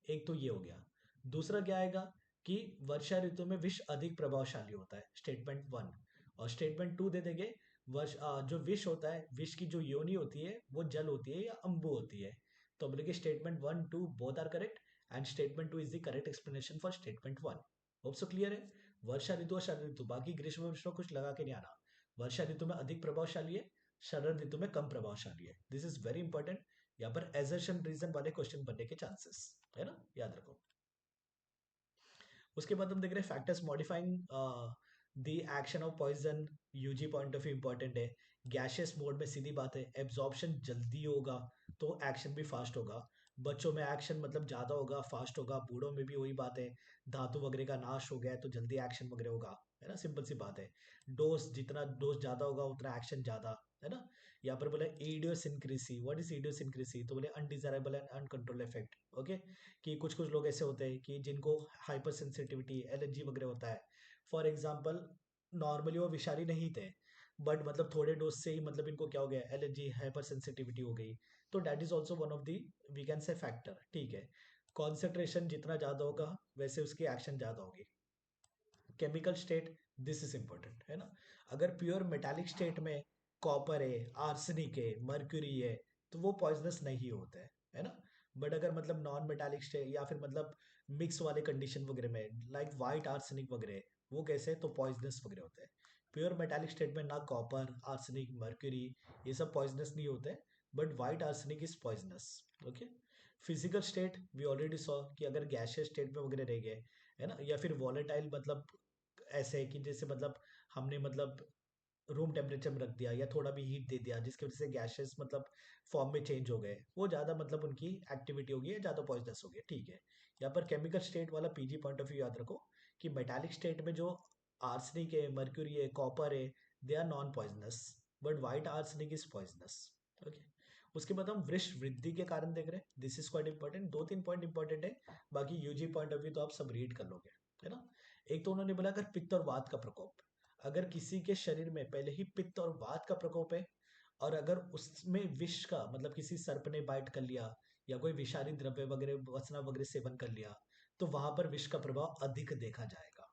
एक तो ये हो गया। दूसरा क्या आएगा कि वर्षा ऋतु में विष अधिक प्रभावशाली होता है, स्टेटमेंट 1। और स्टेटमेंट 2 दे देंगे, जो विष होता है, विष की जो योनि होती है वो जल होती है या अम्बु होती है। तो बोलेंगे statement 1 2 both are correct, and statement 2 is the correct explanation for statement 1। Hope so clear है? वर्षा ऋतु और शरद ऋतु, बाकी ग्रीष्म ऋतु कुछ लगा के नहीं आना। वर्षा ऋतु में अधिक प्रभावशाली है, शरद ऋतु में कम प्रभावशाली है। दिस इज वेरी इंपॉर्टेंट, यहाँ पर एजर्शन रीजन वाले क्वेश्चन बनने के चांसेस है ना, याद रखो। उसके बाद हम देख रहे हैं factors modifying the action of poison. UG point of view important है। गैशियस मोड में सीधी बात है, एब्जॉर्प्शन जल्दी होगा तो एक्शन भी फास्ट होगा। बच्चों में एक्शन मतलब ज्यादा होगा, फास्ट होगा। बूढ़ों में भी वही बात है, धातु वगैरह का नाश हो गया है तो जल्दी एक्शन वगैरह होगा, है ना, सिंपल सी बात है। डोज, जितना डोज ज्यादा होगा उतना एक्शन ज्यादा, है ना। यहाँ पर बोले इडियोसिंक्रेसी। What is idiosyncrasy? तो बोले undesirable and uncontrol effect. Okay, कि कुछ कुछ लोग ऐसे होते हैं कि जिनको हाइपर सेंसिटिविटी, एलर्जी वगैरह होता है। फॉर एग्जाम्पल, नॉर्मली वो विषारी नहीं थे, बट मतलब थोड़े डोज से ही मतलब इनको क्या हो गया, एलर्जी, हाइपर सेंसिटिविटी हो गई। तो that is also one of the we can say factor, ठीक है। कॉन्सेंट्रेशन जितना ज्यादा होगा वैसे उसकी एक्शन ज्यादा होगी। Chemical state, this is important, है ना। अगर प्योर मेटालिक स्टेट में कॉपर है, आर्सेनिक है, मर्क्यूरी है, तो वो पॉइजनस नहीं होते हैं, है ना। बट अगर मतलब नॉन मेटालिक स्टेट या फिर मतलब मिक्स वाले कंडीशन वगैरह में, लाइक वाइट आर्सेनिक वगैरह, वो कैसे, तो पॉइजनस वगैरह होते हैं। प्योर मेटालिक स्टेट में ना कॉपर, आर्सेनिक, मर्क्यूरी ये सब पॉइजनस नहीं होते, but white arsenic is poisonous. Okay, physical state we already saw कि अगर गैशियस स्टेट में वगैरह रह गए, है ना, या फिर वॉलेटाइल, मतलब ऐसे है कि जैसे मतलब हमने मतलब रूम टेम्परेचर में रख दिया या थोड़ा भी हीट दे दिया जिसकी वजह से गैसेस मतलब फॉर्म में चेंज हो गए, वो ज़्यादा मतलब उनकी एक्टिविटी होगी या ज़्यादा पॉइजनस होगी, ठीक है। यहाँ पर केमिकल स्टेट वाला पीजी पॉइंट ऑफ व्यू याद रखो कि मेटालिक स्टेट में जो आर्सेनिक है, मर्क्यूरी है, कॉपर है, they are non poisonous, but white arsenic is poisonous. Okay, उसके बाद हम वृक्ष वृद्धि के कारण देख रहे हैं, this is quite important. 2-3 point important है, बाकी यूजी पॉइंट ऑफ व्यू तो आप सब रीड कर लोगे, है ना। एक तो उन्होंने बोला अगर पित्त और वात का प्रकोप, अगर किसी के शरीर में पहले ही पित्त और वात का प्रकोप है, और अगर उसमें विष का मतलब किसी सर्प ने बाइट कर लिया या कोई विषारी द्रव्य वगैरह, वसना वगैरह सेवन कर लिया, तो वहां पर विष का प्रभाव अधिक देखा जाएगा।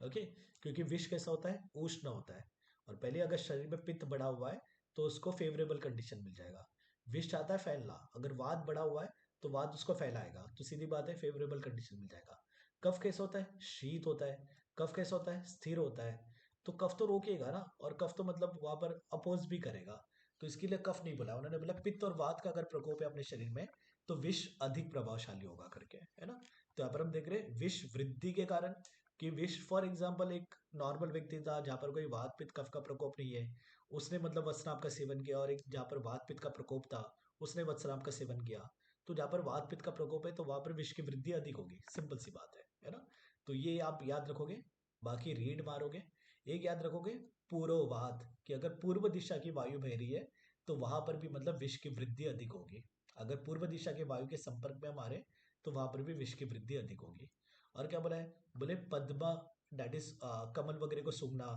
ओके, क्योंकि विष कैसा होता है, उष्ण होता है, और पहले अगर शरीर में पित्त बढ़ा हुआ है तो उसको फेवरेबल कंडीशन मिल जाएगा। विष चाहता है फैलना, अगर वात बढ़ा हुआ है तो वात उसको फैलाएगा, तो सीधी बात है फेवरेबल कंडीशन मिल जाएगा। कफ कैसा होता है, शीत होता है। कफ कैसा होता है, स्थिर होता है। तो कफ तो रोकेगा ना, और कफ तो मतलब वहां पर अपोज भी करेगा, तो इसके लिए कफ नहीं बोला उन्होंने, बोला पित्त और वात का अगर प्रकोप है अपने शरीर में तो विष अधिक प्रभावशाली होगा करके, है ना। तो यहाँ पर हम देख रहे हैं विष वृद्धि के कारण, कि विष फॉर एग्जाम्पल एक नॉर्मल व्यक्ति था जहाँ पर कोई वात पित्त कफ का प्रकोप नहीं है, उसने मतलब वत्सनाप का सेवन किया, और एक जहाँ पर वात पित्त का प्रकोप था उसने वत्सनाप का सेवन किया, तो जहाँ पर वात पित्त का प्रकोप है तो वहां पर विष की वृद्धि अधिक होगी, सिंपल सी बात है ना। तो ये आप याद रखोगे, बाकी रीड मारोगे। एक याद रखोगे पूर्ववात, कि अगर पूर्व दिशा की वायु बह रही है तो वहां पर भी मतलब विष की वृद्धि अधिक होगी। अगर पूर्व दिशा के वायु के संपर्क में हमारे, तो वहां पर भी विष की वृद्धि अधिक होगी। और क्या बोला है, बोले पद्मा, दैट इज कमल वगैरह को सूंघना,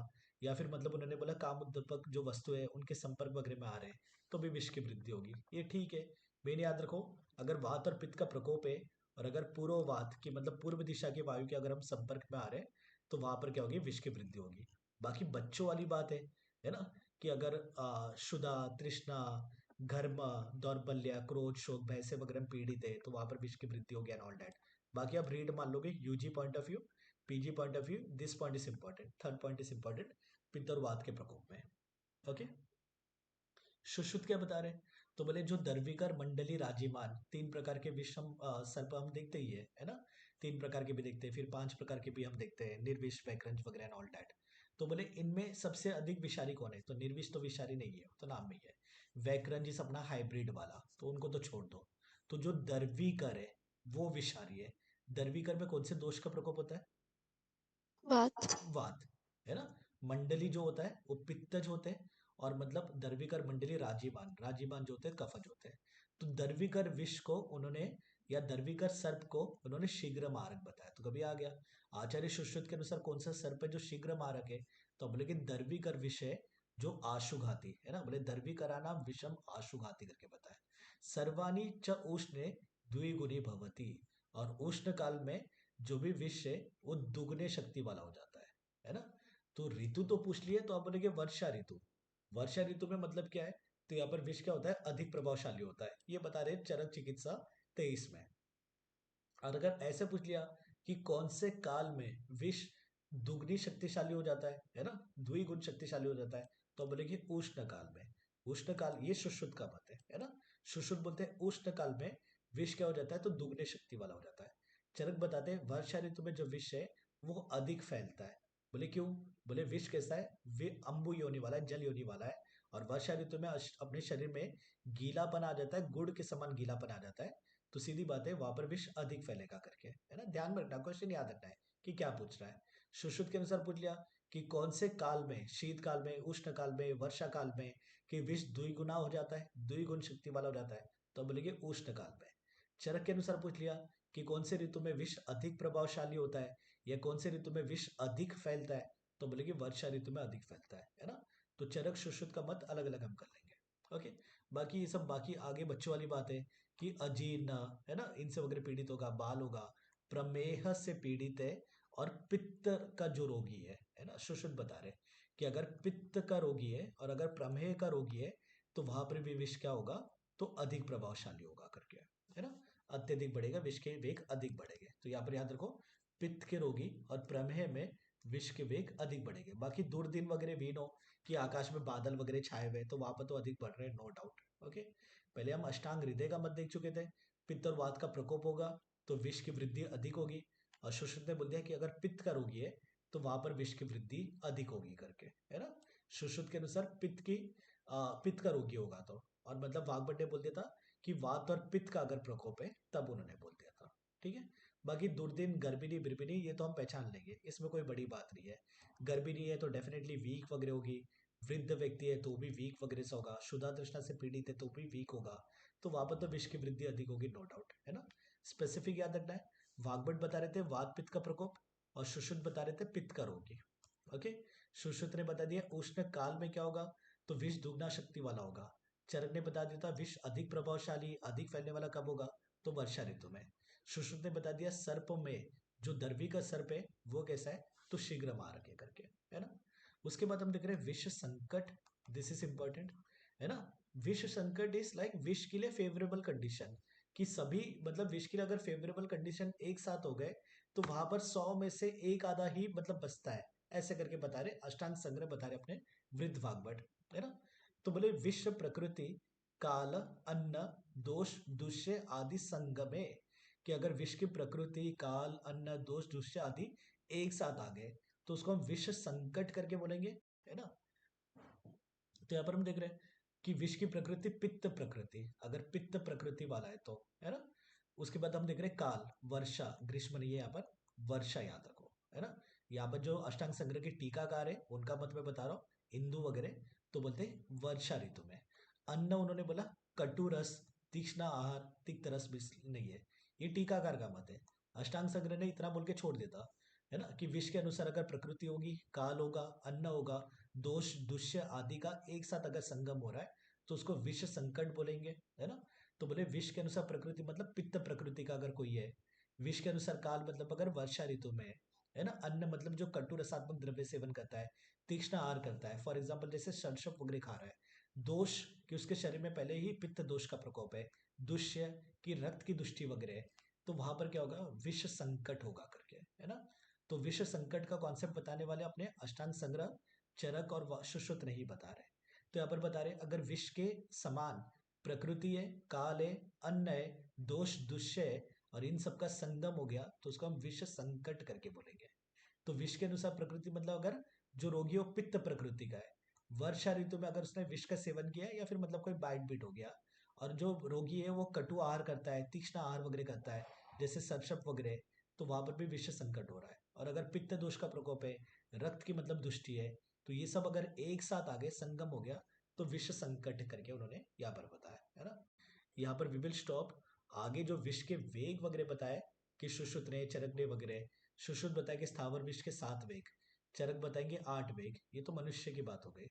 या फिर मतलब उन्होंने बोला काम उद्दीपक जो वस्तु है उनके संपर्क वगैरह में आ रहे हैं तो भी विष की वृद्धि होगी, ये ठीक है। मेन याद रखो, अगर वात और पित्त का प्रकोप है, और अगर पूर्ववात की मतलब पूर्व दिशा के वायु के अगर हम संपर्क में आ रहे हैं तो वहां पर क्या होगी, विष की वृद्धि होगी। बाकी बच्चों वाली बात है ना, कि अगर क्षुधा, तृष्णा, घर्म, दौर्बल्य, क्रोध, शोक, भय से वगैरह हम पीड़ित है तो वहां पर विष की वृद्धि होगी एंड ऑल दैट। बाकी आप रीड मान लोगे UG point of view, PG point of view, this point is important, third point is important, पित्त और वात के प्रकोप में। ओके, सुश्रुत क्या बता रहे हैं, तो बोले जो दर्विकर, मंडली, राजीमान, 3 प्रकार के विषम सर्प हम देखते ही है ना। 3 प्रकार के भी देखते हैं, फिर 5 प्रकार के भी हम देखते हैं, निर्विष, वैक्रंज वगैरह एंड ऑल दैट। तो बोले इनमें सबसे अधिक विषारी कौन है, तो निर्विष तो विषारी नहीं है, तो नाम में ही है। वैकरंजिस अपना हाइब्रिड वाला, तो उनको तो छोड़ दो। तो जो दर्वीकर है वो विषारी है। दर्वीकर में कौन से दोष का प्रकोप होता है? वात। वात, है ना। मंडली जो होता है वो पित्तज होते हैं, और मतलब दर्विकर मंडली राजीबान, राजीबान जो होते हैं कफज होते हैं। तो दर्विकर विष को उन्होंने, या दर्विकर सर्प को उन्होंने शीघ्र मारक बताया। तो कभी आ गया आचार्य सुश्रुत के अनुसार कौन सा सर्प है जो शीघ्र मारक है? तो बोले कि दर्विकर विष है जो आशुघाती है ना। बोले दर्विकरा नाम विषम आशुघाती करके बताया। सर्वाणी च उष्णे द्विगुणी भवती, और उष्ण काल में जो भी विष है वो दुगने शक्ति वाला हो जाता है ना। तो ऋतु तो पूछ लिए, तो आप बोलेंगे वर्षा ऋतु। वर्षा ऋतु में मतलब क्या है? तो यहाँ पर विष क्या होता है? अधिक प्रभावशाली होता है, ये बता रहे हैं चरक चिकित्सा 23 में। और अगर ऐसे पूछ लिया कि कौन से काल में विष दुगनी शक्तिशाली हो जाता है ना, द्विगुण शक्तिशाली हो जाता है, तो बोलेंगे उष्ण काल में। उष्ण काल, ये सुश्रुत का मत है ना। सुश्रुत बोलते हैं उष्ण काल में विष क्या हो जाता है? तो दुगने शक्ति वाला हो जाता है। चरक बताते हैं वर्षा ऋतु में जो विष है वो अधिक फैलता है। बोले क्यों? बोले विष कैसा है? वे अम्बु योनि वाला है, जल योनि वाला है, और वर्षा ऋतु में अपने शरीर में गीलापन आ जाता है, गुड़ के समान गीलापन आ जाता है। तो सीधी बात है वहां पर विष अधिक फैलेगा करके, है ना। ध्यान में रखना, क्वेश्चन याद रखना है कि क्या पूछ रहा है। सुश्रुत के अनुसार पूछ लिया कि कौन से काल में, शीत काल में, उष्ण काल में, वर्षा काल में कि विष द्विगुना हो जाता है, द्विगुण शक्ति वाला हो जाता है, तो बोलेंगे उष्ण काल में। चरक के अनुसार पूछ लिया कि कौन से ऋतु में विष अधिक प्रभावशाली होता है, या कौन से ऋतु में विष अधिक फैलता है, तो बोलेंगे वर्षा ऋतु में अधिक फैलता है ना। तो चरक सुश्रुत का मत अलग अलग हम कर लेंगे। ओके, बाकी ये सब बाकी आगे बच्चों वाली बात है कि अजीर्ण, है ना, इनसे वगैरह पीड़ित होगा, बाल होगा, प्रमेह से पीड़ित है, और पित्त का जो रोगी है ना। सुश्रुत बता रहे कि अगर पित्त का रोगी है और अगर प्रमेह का रोगी है तो वहां पर भी विष क्या होगा? तो अधिक प्रभावशाली होगा करके, है ना। अत्यधिक बढ़ेगा, विष के वेग अधिक बढ़ेंगे। तो यहाँ पर याद रखो पित्त के रोगी और प्रमेह में विष के वेग अधिक बढ़ेंगे। बाकी दुर्दिन वगैरह भी नो कि आकाश में बादल वगैरह छाए हुए, तो वहां पर तो अधिक बढ़ रहे हैं, नो डाउट। ओके, पहले हम अष्टांग हृदय का मत देख चुके थे। पित्त और वात का प्रकोप होगा तो विष की वृद्धि अधिक होगी, और सुश्रुत ने बोल दिया कि अगर पित्त का रोगी है तो वहां पर विष की वृद्धि अधिक होगी करके, है ना। सुश्रुत के अनुसार पित्त का रोगी होगा तो, और मतलब वाग्भट ने बोल दिया था कि वात और पित्त का अगर प्रकोप है तब उन्होंने बोल दिया था। ठीक है, बाकी दुर्दिन, गर्भिणी, बिरबिनी ये तो हम पहचान लेंगे, इसमें कोई बड़ी बात नहीं है। गर्भिणी है तो डेफिनेटली वीक वगैरह होगी, वृद्ध व्यक्ति है तो भी वीक वगैरह से होगा, क्षुधा तृष्णा से पीड़ित है तो भी वीक होगा, तो वहां पर तो विष की वृद्धि अधिक होगी, नो डाउट, है ना। स्पेसिफिक याद रखना है। वाग्भट बता रहे थे वात पित्त का प्रकोप, और सुश्रुत बता रहे थे पित्त का रोगी। ओके, सुश्रुत ने बता दिया उष्ण काल में क्या होगा? तो विष दुगना शक्ति वाला होगा। चरक ने बता दिया था विष अधिक प्रभावशाली, अधिक फैलने वाला कब होगा? तो वर्षा ऋतु में। सुश्रुत ने बता दिया सर्प में जो दर्वी का सर्प है वो कैसा है? तो शीघ्र मारक है करके, है ना। उसके बाद हम देख रहे हैं विष संकट, दिस इज इंपॉर्टेंट, है ना। विष संकट इज लाइक विष के लिए फेवरेबल कंडीशन, कि सभी मतलब विष के लिए अगर फेवरेबल कंडीशन एक साथ हो गए तो वहां पर 100 में से एक आधा ही मतलब बचता है, ऐसे करके बता रहे अष्टांग संग्रह बता रहे अपने वृद्ध भागवत, है ना। तो बोले विश्व प्रकृति काल अन्न दोष दुष्य आदि संगमे, कि अगर विश्व की प्रकृति काल अन्न दोष दुष्य आदि एक साथ आ गए तो उसको हम विश्व संकट करके बोलेंगे, है ना। तो यहाँ पर हम देख रहे हैं कि विष की प्रकृति पित्त प्रकृति, अगर पित्त प्रकृति वाला है तो, है ना। उसके बाद हम देख रहे हैं काल, वर्षा, ग्रीष्म नहीं है यहाँ पर, वर्षा याद रखो, है ना। यहाँ पर जो अष्टांग संग्रह के टीकाकार है उनका मत मैं बता रहा हूँ, हिंदू वगैरह तो बोलते हैं वर्षा ऋतु में। अन्न उन्होंने बोला कटु रस, तीक्ष्ण आहार, तिक्त रस भी नहीं है, ये टीकाकार का मत है। अष्टांग संग्रह ने इतना बोल के छोड़ देता, है ना, कि विष के अनुसार अगर प्रकृति होगी, काल होगा, अन्न होगा, दोष दुष्य आदि का एक साथ अगर संगम हो रहा है तो उसको विष संकट बोलेंगे, है ना। तो बोले विष के अनुसार प्रकृति मतलब पित्त प्रकृति का अगर कोई है, विष के अनुसार काल मतलब अगर वर्षा ऋतु में है ना, अन्न मतलब जो कटु रसात्मक द्रव्य सेवन करता है, तीक्ष्ण आहार करता है, फॉर एग्जाम्पल जैसे सरसों वगैरह खा रहा है, दोष कि उसके शरीर में पहले ही पित्त दोष का प्रकोप है, दुष्य की रक्त की दुष्टि वगैरह है, तो वहां पर क्या होगा? विष संकट होगा करके, है ना। तो विश्व संकट का कॉन्सेप्ट बताने वाले अपने अष्टांग संग्रह चरक और सुश्रुत नहीं बता रहे। तो यहाँ पर बता रहे अगर विष के समान प्रकृति है, काल है, अन्न है, दोष दुष्य है, और इन सब का संगम हो गया तो उसको हम विष संकट करके बोलेंगे। तो विष के अनुसार प्रकृति मतलब अगर जो रोगी हो पित्त प्रकृति का है, वर्षा ऋतु में अगर उसने विष का सेवन किया या फिर मतलब कोई बाइट बीट हो गया, और जो रोगी है वो कटु आहार करता है, तीक्ष्ण आहार वगैरह करता है, जैसे सर्पशप वगैरह, तो वहां पर भी विष संकट हो रहा है। और अगर पित्त दोष का प्रकोप है, रक्त की मतलब दुष्टि है, तो ये सब अगर एक साथ आगे संगम हो गया तो विष संकट करके उन्होंने यहाँ पर बताया है ना। यहाँ पर वी विल स्टॉप। आगे जो विष के वेग वगैरह बताए कि सुश्रुत ने, चरक ने वगैरह, सुश्रुत बताया कि स्थावर विष के 7 वेग, चरक बताएंगे 8 वेग, ये तो मनुष्य की बात हो गई।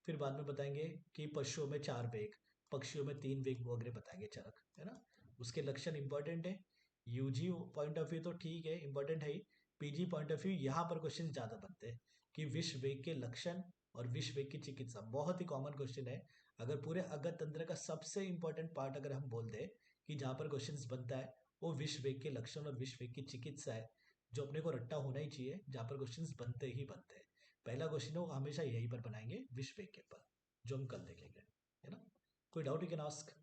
फिर बाद में बताएंगे कि पशुओं में 4 वेग, पक्षियों में 3 वेग वगैरह बताएंगे चरक, है ना। उसके लक्षण इंपॉर्टेंट है। यूजी पॉइंट ऑफ व्यू तो ठीक है, इंपॉर्टेंट है ही। पीजी पॉइंट ऑफ व्यू यहाँ पर क्वेश्चन ज्यादा बनते हैं कि विष वेग के लक्षण और विष वेग की चिकित्सा, बहुत ही कॉमन क्वेश्चन है। अगर पूरे अगत तंत्र का सबसे इंपॉर्टेंट पार्ट अगर हम बोल दे कि जहां पर क्वेश्चंस बनता है वो विष वेग के लक्षण और विष वेग की चिकित्सा है, जो अपने को रट्टा होना ही चाहिए, जहां पर क्वेश्चंस बनते ही बनते हैं। पहला क्वेश्चन है वो हमेशा यहीं पर बनाएंगे विष वेग के ऊपर, जो हम कल देखेंगे, है ना। कोई डाउट यू कैन आस्क।